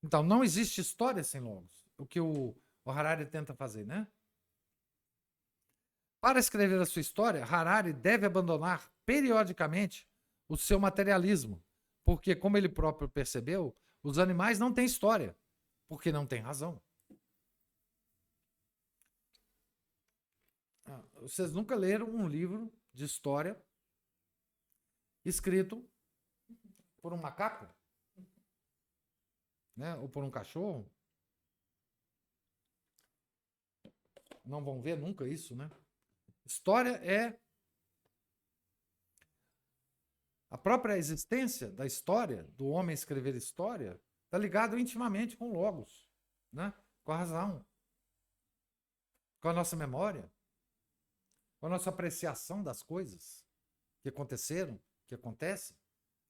Então, não existe história sem logos. O que o Harari tenta fazer, né? Para escrever a sua história, Harari deve abandonar periodicamente o seu materialismo, porque, como ele próprio percebeu, os animais não têm história, porque não têm razão. Vocês nunca leram um livro de história escrito por um macaco? Né? Ou por um cachorro? Não vão ver nunca isso, né? História é a própria existência da história, do homem escrever história, está ligado intimamente com o logos, né? Com a razão, com a nossa memória, com a nossa apreciação das coisas que aconteceram, que acontecem.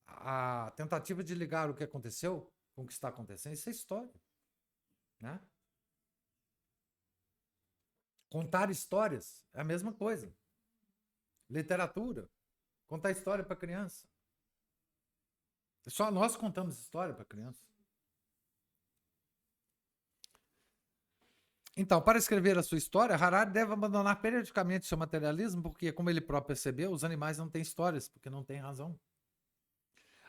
A tentativa de ligar o que aconteceu com o que está acontecendo, isso é história, né? Contar histórias é a mesma coisa. Literatura, contar história para criança. Só nós contamos história para criança. Então, para escrever a sua história, Harari deve abandonar periodicamente seu materialismo, porque, como ele próprio percebeu, os animais não têm histórias, porque não têm razão.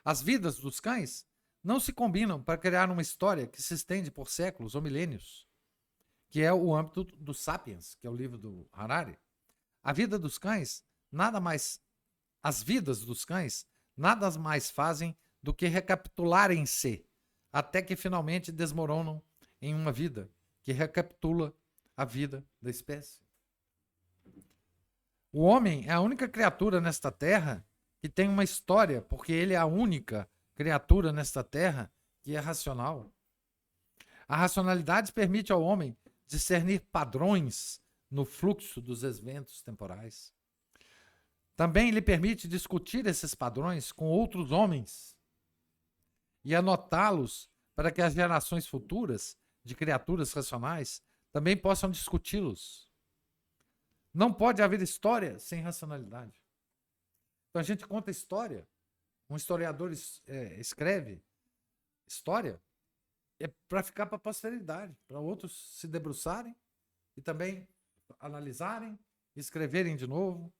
As vidas dos cães não se combinam para criar uma história que se estende por séculos ou milênios, que é o âmbito do Sapiens, que é o livro do Harari. As vidas dos cães nada mais fazem do que recapitularem-se, até que finalmente desmoronam em uma vida que recapitula a vida da espécie. O homem é a única criatura nesta terra que tem uma história, porque ele é a única criatura nesta terra que é racional. A racionalidade permite ao homem discernir padrões no fluxo dos eventos temporais. Também lhe permite discutir esses padrões com outros homens e anotá-los para que as gerações futuras de criaturas racionais também possam discuti-los. Não pode haver história sem racionalidade. Então a gente conta história, um historiador escreve história, é para ficar para a posteridade, para outros se debruçarem e também analisarem, escreverem de novo.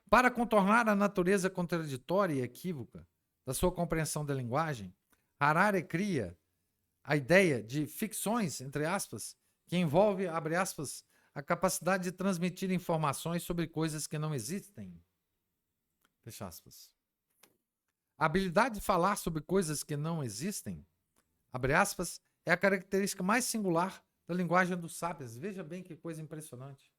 Para contornar a natureza contraditória e equívoca da sua compreensão da linguagem, Harari cria a ideia de ficções, entre aspas, que envolve, abre aspas, a capacidade de transmitir informações sobre coisas que não existem. Fecha aspas. A habilidade de falar sobre coisas que não existem, abre aspas, é a característica mais singular da linguagem dos sábios. Veja bem que coisa impressionante.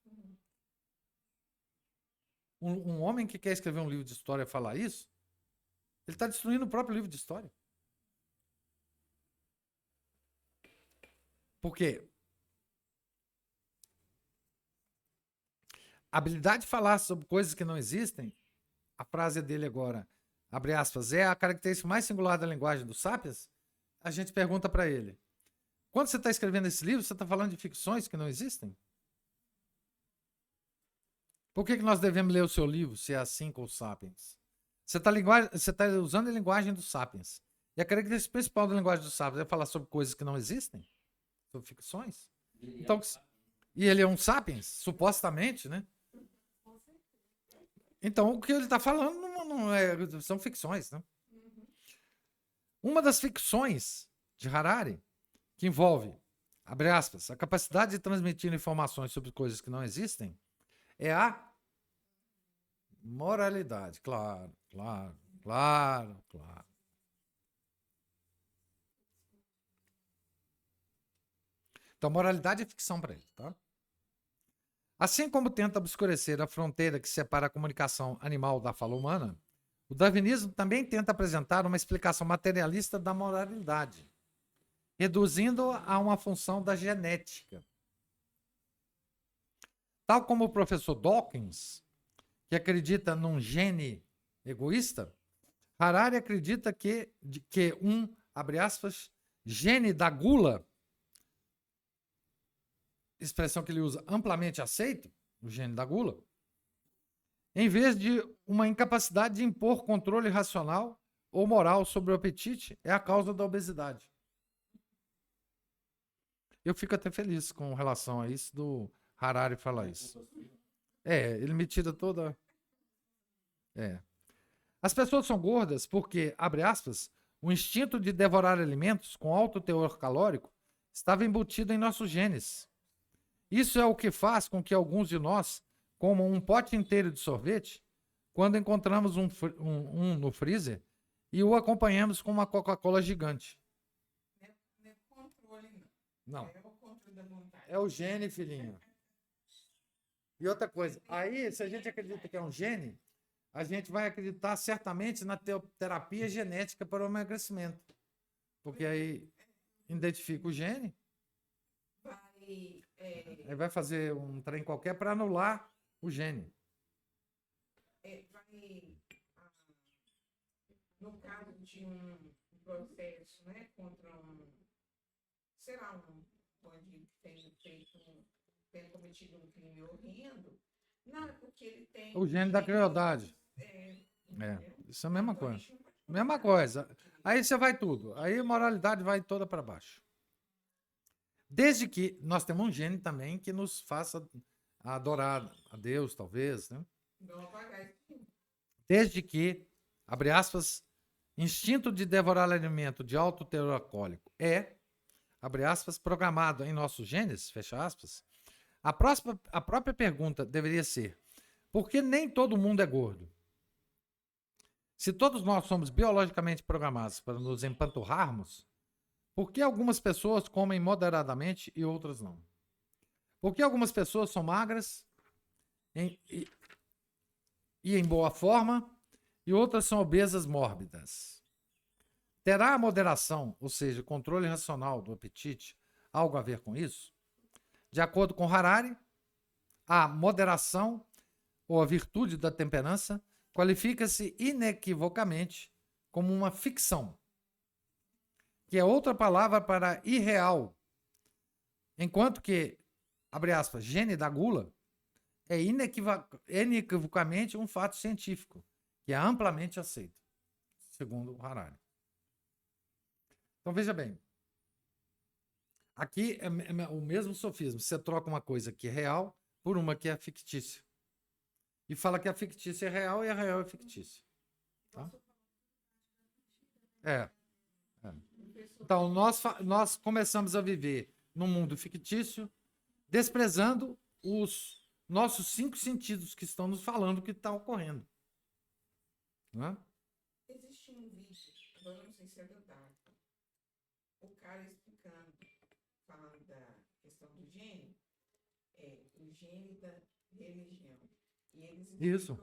Um homem que quer escrever um livro de história e falar isso, ele está destruindo o próprio livro de história. Por quê? A habilidade de falar sobre coisas que não existem a frase dele agora, abre aspas, é a característica mais singular da linguagem do Sapiens, a gente pergunta para ele, quando você está escrevendo esse livro, você está falando de ficções que não existem? Por que nós devemos ler o seu livro, se é assim com o Sapiens? Você está usando a linguagem do Sapiens. E a característica principal da linguagem do Sapiens é falar sobre coisas que não existem? Sobre ficções? Então, e ele é um Sapiens, supostamente, né? Então, o que ele está falando são ficções, né? Uma das ficções de Harari, que envolve, abre aspas, a capacidade de transmitir informações sobre coisas que não existem, é a moralidade. Claro. Então, moralidade é ficção para ele, tá? Assim como tenta obscurecer a fronteira que separa a comunicação animal da fala humana, o darwinismo também tenta apresentar uma explicação materialista da moralidade, reduzindo-a a uma função da genética. Tal como o professor Dawkins, que acredita num gene egoísta, Harari acredita que um, abre aspas, gene da gula, expressão que ele usa amplamente aceito, o gene da gula, em vez de uma incapacidade de impor controle racional ou moral sobre o apetite, é a causa da obesidade. Eu fico até feliz com relação a isso do Harari falar isso. Ele me tira toda... As pessoas são gordas porque, abre aspas, o instinto de devorar alimentos com alto teor calórico estava embutido em nossos genes. Isso é o que faz com que alguns de nós comam um pote inteiro de sorvete quando encontramos um no freezer e o acompanhamos com uma Coca-Cola gigante. Não é controle, não. É o controle da vontade. É o gene, filhinho. E outra coisa, aí, se a gente acredita que é um gene, a gente vai acreditar certamente na terapia genética para o emagrecimento. Porque aí identifica o gene, aí vai fazer um trem qualquer para anular o gene. No caso de um processo, né, contra será um bandido que tenha cometido um crime horrendo, não é porque ele tem... O gene da crueldade. Isso é a mesma coisa. Mesma coisa. Aí você vai tudo. Aí a moralidade vai toda para baixo. Desde que nós temos um gene também que nos faça adorar a Deus, talvez, né? Desde que, abre aspas, instinto de devorar alimento de alto teor alcoólico abre aspas, programado em nossos genes, fecha aspas, a própria pergunta deveria ser: por que nem todo mundo é gordo? Se todos nós somos biologicamente programados para nos empanturrarmos, por que algumas pessoas comem moderadamente e outras não? Por que algumas pessoas são magras e em boa forma e outras são obesas mórbidas? Terá a moderação, ou seja, controle racional do apetite, algo a ver com isso? De acordo com Harari, a moderação ou a virtude da temperança qualifica-se inequivocamente como uma ficção, que é outra palavra para irreal, enquanto que, abre aspas, gene da gula é inequivocamente um fato científico, que é amplamente aceito, segundo Harari. Então, veja bem, aqui é o mesmo sofismo, você troca uma coisa que é real por uma que é fictícia. E fala que a fictícia é real e a real é fictícia. Tá? Então, nós começamos a viver num mundo fictício, desprezando os nossos 5 sentidos que estão nos falando o que está ocorrendo. Não é? Existe um vídeo, agora não sei se é verdade, o cara explicando, falando da questão do gene, o gene da religião. E eles explicam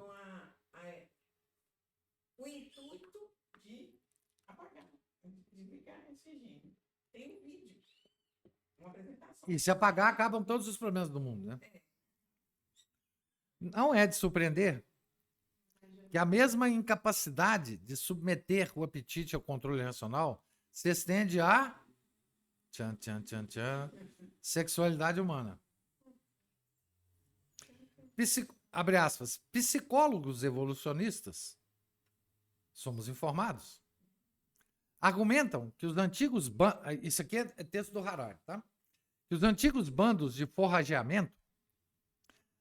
o intuito de apagar, de ligar esse gene. Tem um vídeo, uma apresentação. E se apagar, acabam todos os problemas do mundo, né? Não é de surpreender que a mesma incapacidade de submeter o apetite ao controle racional se estende à sexualidade humana. Abre aspas, psicólogos evolucionistas, somos informados, argumentam que os antigos isso aqui é texto do Harari, tá? Que os antigos bandos de forrageamento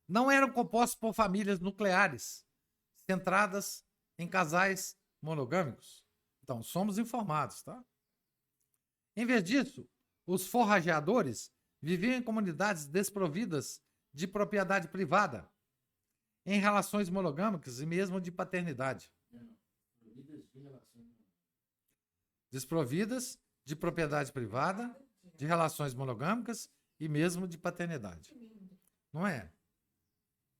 não eram compostos por famílias nucleares centradas em casais monogâmicos. Então, somos informados, tá? Em vez disso, os forrageadores viviam em comunidades desprovidas de propriedade privada, em relações monogâmicas e mesmo de paternidade. Desprovidas de propriedade privada, de relações monogâmicas e mesmo de paternidade. Não é?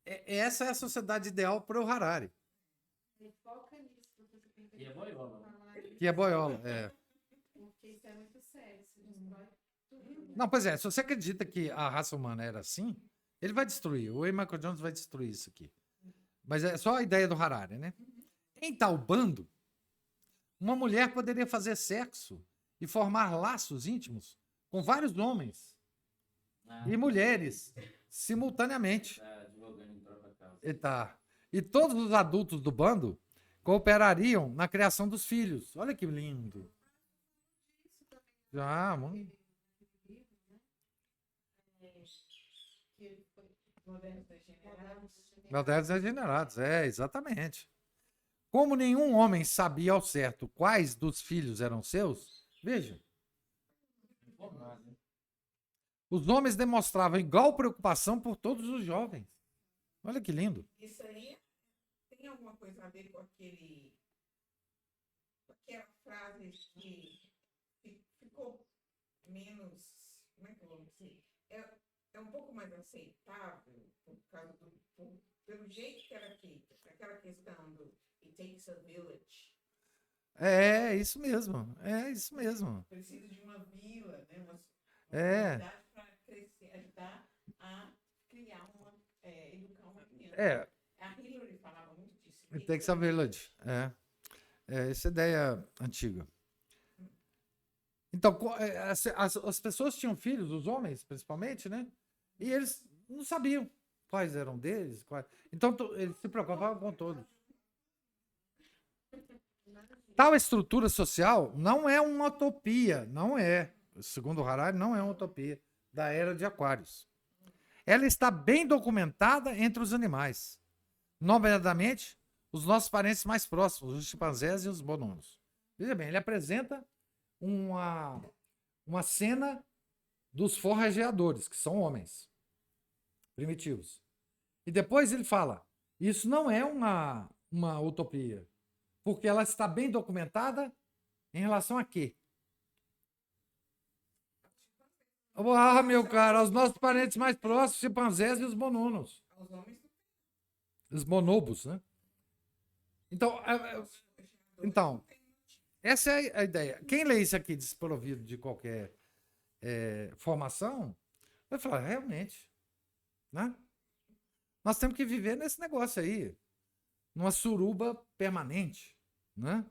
Essa é a sociedade ideal para o Harari. E é boiola. Que é boiola, é. Porque isso é muito sério, isso destrói tudo. Não, pois é, se você acredita que a raça humana era assim, ele vai destruir. O A. Michael Jones vai destruir isso aqui. Mas é só a ideia do Harari, né? Em tal bando, uma mulher poderia fazer sexo e formar laços íntimos com vários homens e mulheres simultaneamente. Tá advogando em própria causa. E todos os adultos do bando cooperariam na criação dos filhos. Olha que lindo. Já, mano. Modernos degenerados, exatamente. Como nenhum homem sabia ao certo quais dos filhos eram seus, veja, os homens demonstravam igual preocupação por todos os jovens. Olha que lindo. Isso aí tem alguma coisa a ver com aquela frase que ficou menos, como é que eu vou dizer? É um pouco mais aceitável por causa pelo jeito que era feita, aquela questão do it takes a village. É isso mesmo. É isso mesmo. Precisa de uma vila, né? Uma É. comunidade para crescer, ajudar a criar educar uma criança. É. A Hillary falava muito disso. It takes a village. Essa ideia antiga. Então, as pessoas tinham filhos, os homens principalmente, né? E eles não sabiam quais eram deles. Então, eles se preocupavam com todos. Tal estrutura social não é uma utopia, não é. Segundo Harari, não é uma utopia da era de Aquários. Ela está bem documentada entre os animais. Nomeadamente, os nossos parentes mais próximos, os chimpanzés e os bonobos. Veja bem, ele apresenta uma cena dos forrageadores, que são homens primitivos. E depois ele fala, isso não é uma utopia, porque ela está bem documentada em relação a quê? Ah, meu cara, aos nossos parentes mais próximos, os chimpanzés e os bonobos. Os homens Os bonobos, né? Então, essa é a ideia. Quem lê isso aqui desprovido de qualquer formação, vai falar, realmente, né? Nós temos que viver nesse negócio aí, numa suruba permanente, né?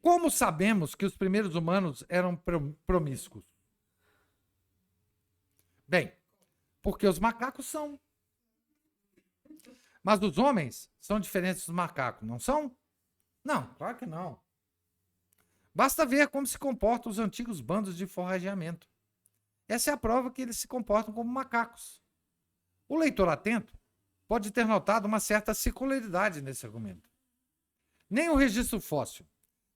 Como sabemos que os primeiros humanos eram promíscuos? Bem, porque os macacos são. Mas os homens são diferentes dos macacos, não são? Não, claro que não. Basta ver como se comportam os antigos bandos de forrageamento. Essa é a prova que eles se comportam como macacos. O leitor atento pode ter notado uma certa circularidade nesse argumento. Nem o registro fóssil,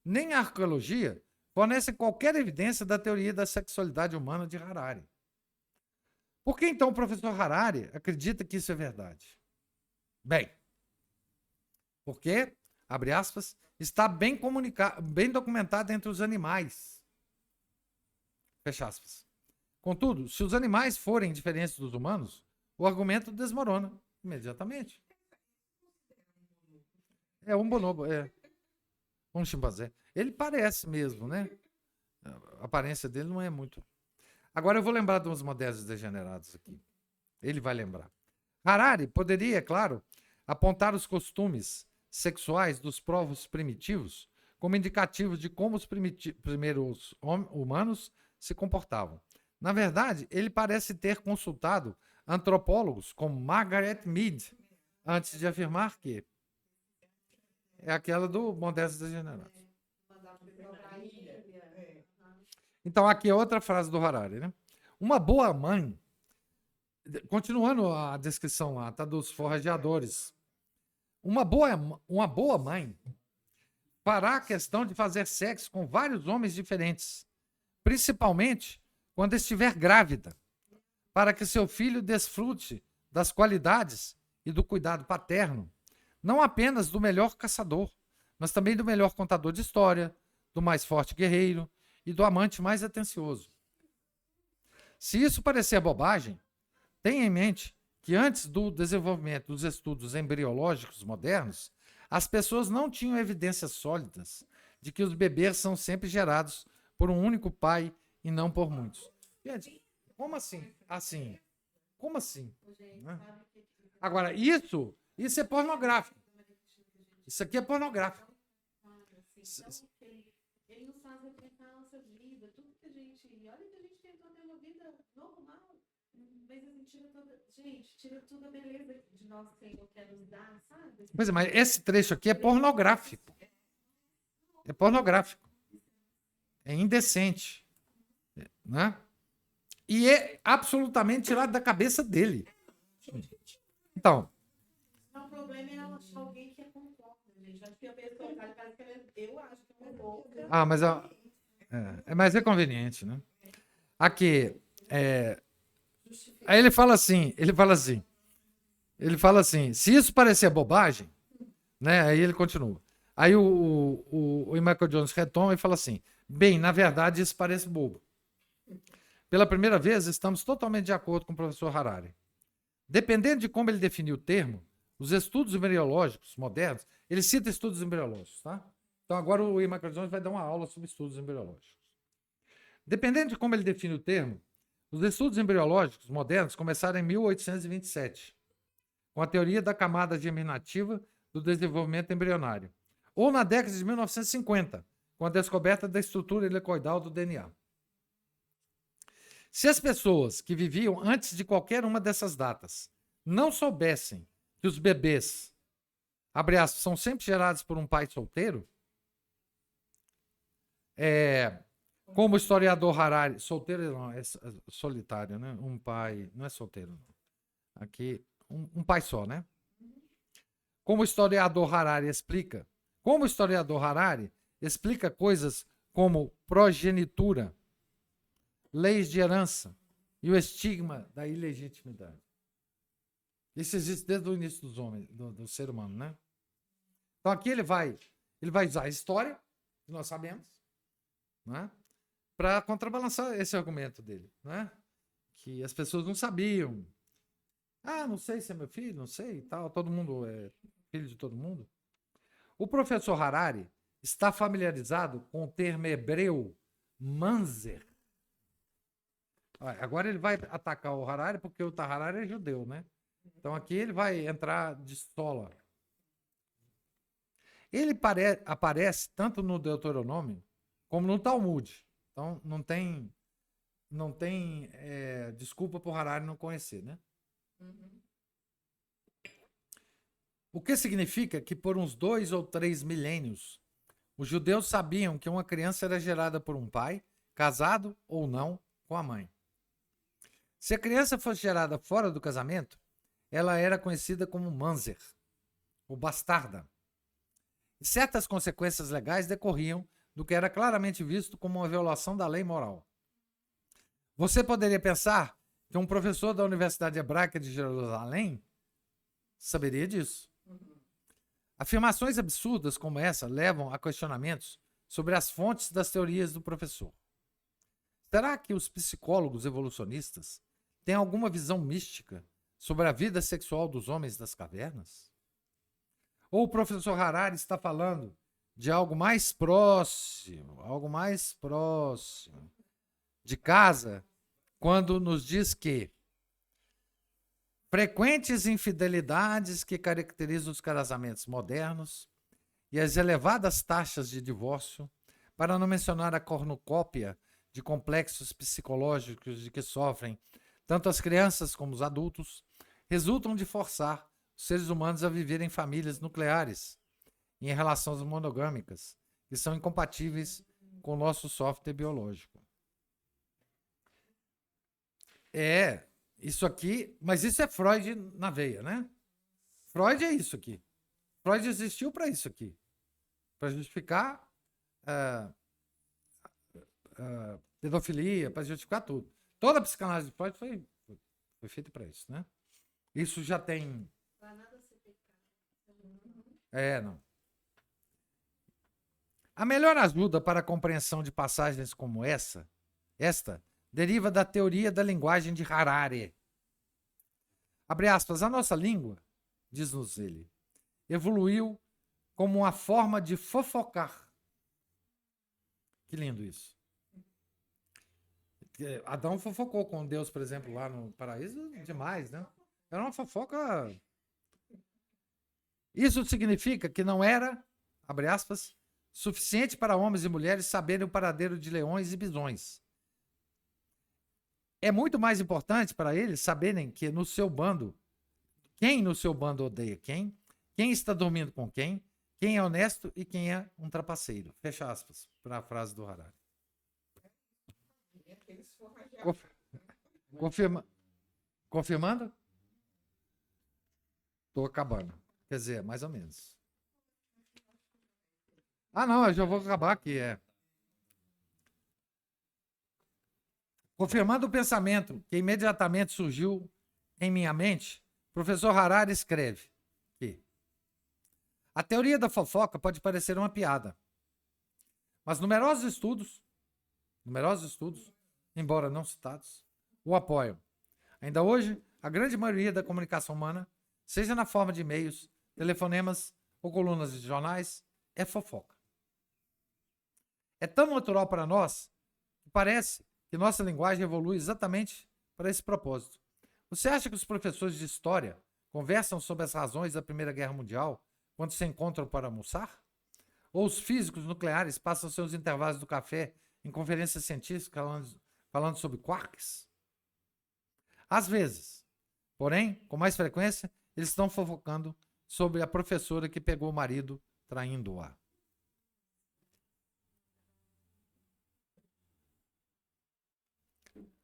nem a arqueologia fornecem qualquer evidência da teoria da sexualidade humana de Harari. Por que então o professor Harari acredita que isso é verdade? Bem, porque, abre aspas, está bem documentado entre os animais. Fecha aspas. Contudo, se os animais forem diferentes dos humanos, o argumento desmorona imediatamente. É um bonobo, um chimpanzé. Ele parece mesmo, né? A aparência dele não é muito. Agora eu vou lembrar de uns modernos degenerados aqui. Ele vai lembrar. Harari poderia, é claro, apontar os costumes sexuais dos povos primitivos como indicativos de como os primeiros humanos se comportavam. Na verdade, ele parece ter consultado antropólogos como Margaret Mead antes de afirmar que é aquela do Modernos Degenerados. Então, aqui é outra frase do Harari, né? Uma boa mãe, continuando a descrição lá, tá, dos forrageadores. Uma boa mãe fará a questão de fazer sexo com vários homens diferentes, principalmente quando estiver grávida, para que seu filho desfrute das qualidades e do cuidado paterno, não apenas do melhor caçador, mas também do melhor contador de história, do mais forte guerreiro e do amante mais atencioso. Se isso parecer bobagem, tenha em mente que antes do desenvolvimento dos estudos embriológicos modernos, as pessoas não tinham evidências sólidas de que os bebês são sempre gerados por um único pai e não por muitos. Gente, como assim? Assim? Como assim? Né? Agora, isso é pornográfico. Isso aqui é pornográfico. Ele nos faz repensar a nossa vida, tudo que a gente. Olha que a gente tentou ter uma vida normal. Mas assim, tira toda a beleza de nós que Senhor quer nos dar, sabe? Pois é, mas esse trecho aqui é pornográfico. É pornográfico. É indecente. Né? E é absolutamente tirado da cabeça dele. Então. O problema é ela achar alguém que é concorda, gente. Acho que a pessoa parece que eu acho que é uma louca. Ah, mas mas é conveniente, né? Aqui, aí ele fala assim, se isso parecer bobagem, né? Aí ele continua. Aí o Michael Jones retoma e fala assim, bem, na verdade isso parece bobo. Pela primeira vez, estamos totalmente de acordo com o professor Harari. Dependendo de como ele definiu o termo, os estudos embriológicos modernos, ele cita estudos embriológicos, tá? Então agora o Michael Jones vai dar uma aula sobre estudos embriológicos. Dependendo de como ele define o termo, os estudos embriológicos modernos começaram em 1827, com a teoria da camada germinativa do desenvolvimento embrionário, ou na década de 1950, com a descoberta da estrutura helicoidal do DNA. Se as pessoas que viviam antes de qualquer uma dessas datas não soubessem que os bebês, abre aspas, são sempre gerados por um pai solteiro, como o historiador Harari, solteiro não, é solitário, né? Um pai, não é solteiro, não. Aqui, um pai só, né? Como o historiador Harari explica coisas como progenitura, leis de herança e o estigma da ilegitimidade. Isso existe desde o início dos homens, do ser humano, né? Então aqui ele vai usar a história, que nós sabemos, né? Para contrabalançar esse argumento dele, né? Que as pessoas não sabiam. Ah, não sei se é meu filho, não sei, tal. Todo mundo é filho de todo mundo. O professor Harari está familiarizado com o termo hebreu manzer. Agora ele vai atacar o Harari porque o Harari é judeu, né? Então aqui ele vai entrar de sola. Ele aparece tanto no Deuteronômio como no Talmud. Então não tem desculpa para o Harari não conhecer, né? O que significa que por uns 2 ou 3 milênios os judeus sabiam que uma criança era gerada por um pai, casado ou não com a mãe. Se a criança fosse gerada fora do casamento, ela era conhecida como manzer, ou bastarda. E certas consequências legais decorriam do que era claramente visto como uma violação da lei moral. Você poderia pensar que um professor da Universidade Hebraica de Jerusalém saberia disso. Afirmações absurdas como essa levam a questionamentos sobre as fontes das teorias do professor. Será que os psicólogos evolucionistas têm alguma visão mística sobre a vida sexual dos homens das cavernas? Ou o professor Harari está falando de algo mais próximo de casa, quando nos diz que frequentes infidelidades que caracterizam os casamentos modernos e as elevadas taxas de divórcio, para não mencionar a cornucópia de complexos psicológicos de que sofrem tanto as crianças como os adultos, resultam de forçar os seres humanos a viver em famílias nucleares e em relações monogâmicas, que são incompatíveis com o nosso software biológico. Isso aqui, mas isso é Freud na veia, né? Freud é isso aqui. Freud existiu para isso aqui, para justificar pedofilia, para justificar tudo. Toda a psicanálise de Freud foi feita para isso, né? Isso já tem... não. A melhor ajuda para a compreensão de passagens como esta, deriva da teoria da linguagem de Harari. Abre aspas, a nossa língua, diz-nos ele, evoluiu como uma forma de fofocar. Que lindo isso. Adão fofocou com Deus, por exemplo, lá no paraíso, demais, né? Era uma fofoca. Isso significa que não era, abre aspas, suficiente para homens e mulheres saberem o paradeiro de leões e bisões. É muito mais importante para eles saberem que no seu bando, quem no seu bando odeia quem está dormindo com quem é honesto e quem é um trapaceiro. Fecha aspas para a frase do Harari. Confirmando? Estou acabando. Quer dizer, mais ou menos. Não, eu já vou acabar aqui. Confirmando o pensamento que imediatamente surgiu em minha mente, o professor Harari escreve que a teoria da fofoca pode parecer uma piada, mas numerosos estudos, embora não citados, o apoiam. Ainda hoje, a grande maioria da comunicação humana, seja na forma de e-mails, telefonemas ou colunas de jornais, é fofoca. É tão natural para nós que parece que nossa linguagem evolui exatamente para esse propósito. Você acha que os professores de história conversam sobre as razões da Primeira Guerra Mundial quando se encontram para almoçar? Ou os físicos nucleares passam seus intervalos do café em conferências científicas falando sobre quarks? Às vezes, porém, com mais frequência, eles estão fofocando sobre a professora que pegou o marido traindo-a.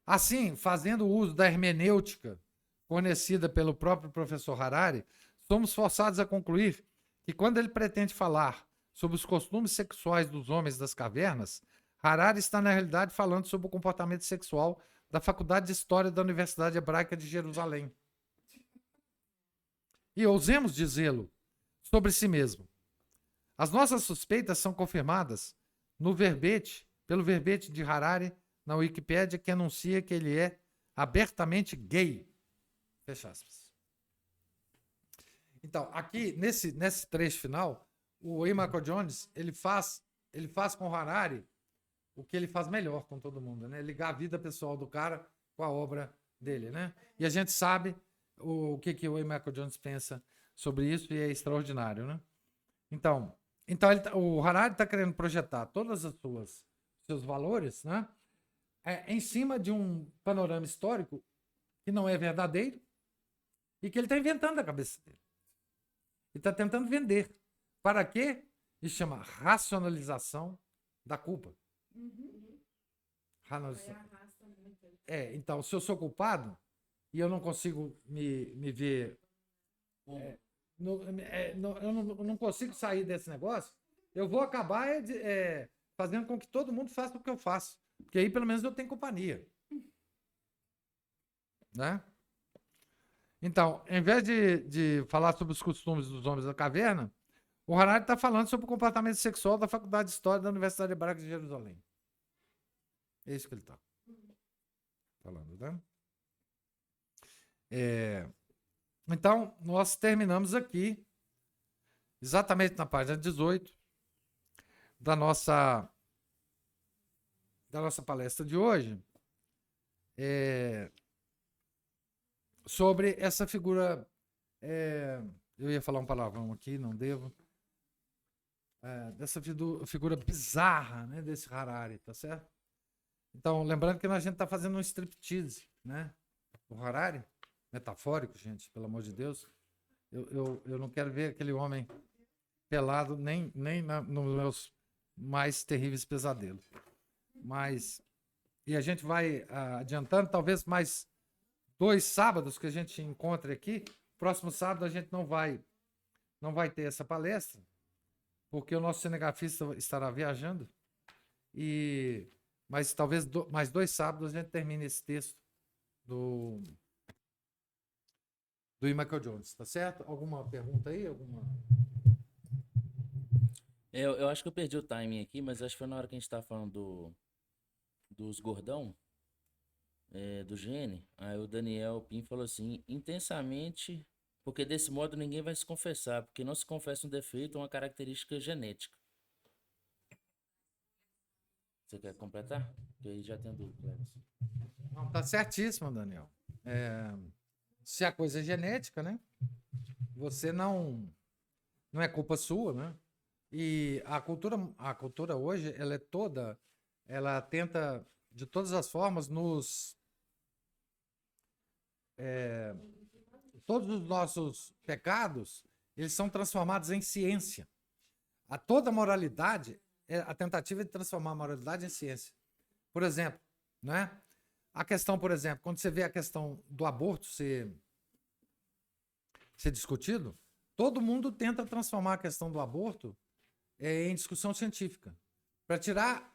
Assim, fazendo uso da hermenêutica fornecida pelo próprio professor Harari, somos forçados a concluir que quando ele pretende falar sobre os costumes sexuais dos homens das cavernas, Harari está na realidade falando sobre o comportamento sexual da Faculdade de História da Universidade Hebraica de Jerusalém. E ousemos dizê-lo sobre si mesmo. As nossas suspeitas são confirmadas pelo verbete de Harari na Wikipédia, que anuncia que ele é abertamente gay. Fecha aspas. Então, aqui, nesse trecho final, o E. Michael Jones, ele faz com o Harari o que ele faz melhor com todo mundo, né? Ligar a vida pessoal do cara com a obra dele, né? E a gente sabe o que o E. Michael Jones pensa sobre isso e é extraordinário, né? Então o Harari está querendo projetar todas as seus valores, né? Em cima de um panorama histórico que não é verdadeiro e que ele está inventando na cabeça dele. Ele está tentando vender. Para quê? Isso chama racionalização da culpa. Então, se eu sou culpado e eu não consigo me ver... eu não consigo sair desse negócio, eu vou acabar fazendo com que todo mundo faça o que eu faço. Porque aí, pelo menos, eu tenho companhia. Né? Então, em vez de falar sobre os costumes dos homens da caverna, o Harari está falando sobre o comportamento sexual da Faculdade de História da Universidade Hebraica de Jerusalém. É isso que ele está falando, né? Então, nós terminamos aqui, exatamente na página 18, da nossa palestra de hoje. sobre essa figura. Eu ia falar um palavrão aqui, não devo. Dessa figura bizarra, né, desse Harari, tá certo? Então, lembrando que a gente está fazendo um striptease, né? O Harari, metafórico, gente, pelo amor de Deus. Eu não quero ver aquele homem pelado nem nos meus mais terríveis pesadelos. E a gente vai adiantando, talvez mais 2 sábados que a gente encontre aqui. Próximo sábado a gente não vai ter essa palestra, porque o nosso cinegrafista estará viajando. Mas talvez mais 2 sábados a gente termine esse texto do Ian Michael Jones, tá certo? Alguma pergunta aí? Eu acho que eu perdi o timing aqui, mas acho que foi na hora que a gente tava falando dos gordão, do gene. Aí o Daniel Pim falou assim: intensamente, porque desse modo ninguém vai se confessar, porque não se confessa um defeito ou uma característica genética. Você quer completar? Porque aí já tem dúvida. Não, tá certíssimo, Daniel. Se a coisa é genética, né? Você não é culpa sua, né? E a cultura hoje, ela tenta de todas as formas todos os nossos pecados, eles são transformados em ciência. Toda moralidade a tentativa de transformar a moralidade em ciência. Por exemplo, né? A questão, por exemplo, quando você vê a questão do aborto ser discutido, todo mundo tenta transformar a questão do aborto em discussão científica, para tirar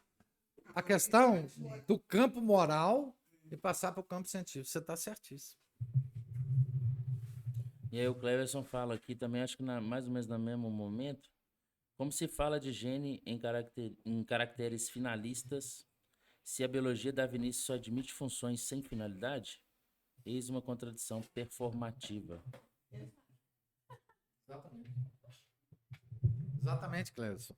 a questão do campo moral e passar para o campo científico. Você está certíssimo. E aí o Cleverson fala aqui também, acho que mais ou menos no mesmo momento, como se fala de gene em caracteres finalistas, se a biologia darwinista só admite funções sem finalidade? Eis uma contradição performativa. Exatamente, Cleverson.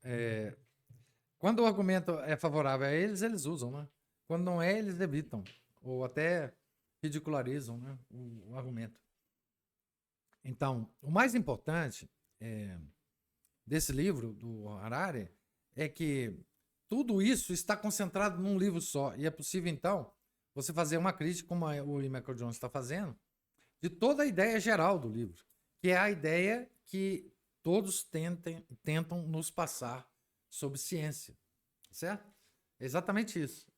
Quando o argumento é favorável a eles, eles usam, né? Quando não é, eles evitam, ou até ridicularizam, né, o argumento. Então, o mais importante desse livro, do Harari, é que tudo isso está concentrado num livro só. E é possível, então, você fazer uma crítica, como o Ian Michael Jones está fazendo, de toda a ideia geral do livro, que é a ideia que todos tentam nos passar sobre ciência. Certo? É exatamente isso.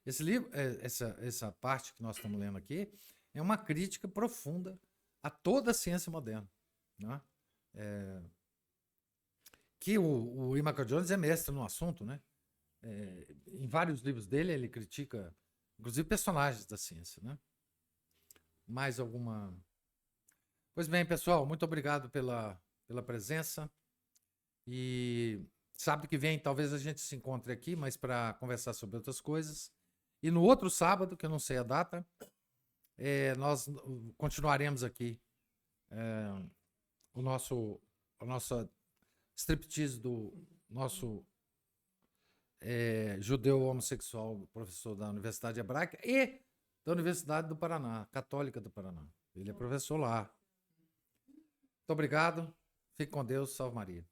Esse livro, essa parte que nós estamos lendo aqui, é uma crítica profunda a toda a ciência moderna. Né? Que o Ian Michael Jones é mestre no assunto, né? Em vários livros dele, ele critica, inclusive, personagens da ciência, né? Mais alguma... Pois bem, pessoal, muito obrigado pela presença. E sábado que vem, talvez a gente se encontre aqui, mas para conversar sobre outras coisas. E no outro sábado, que eu não sei a data, nós continuaremos aqui o nosso striptease do nosso judeu homossexual, professor da Universidade Hebraica e da Universidade do Paraná, Católica do Paraná. Ele é professor lá. Muito obrigado. Fique com Deus. Salve Maria.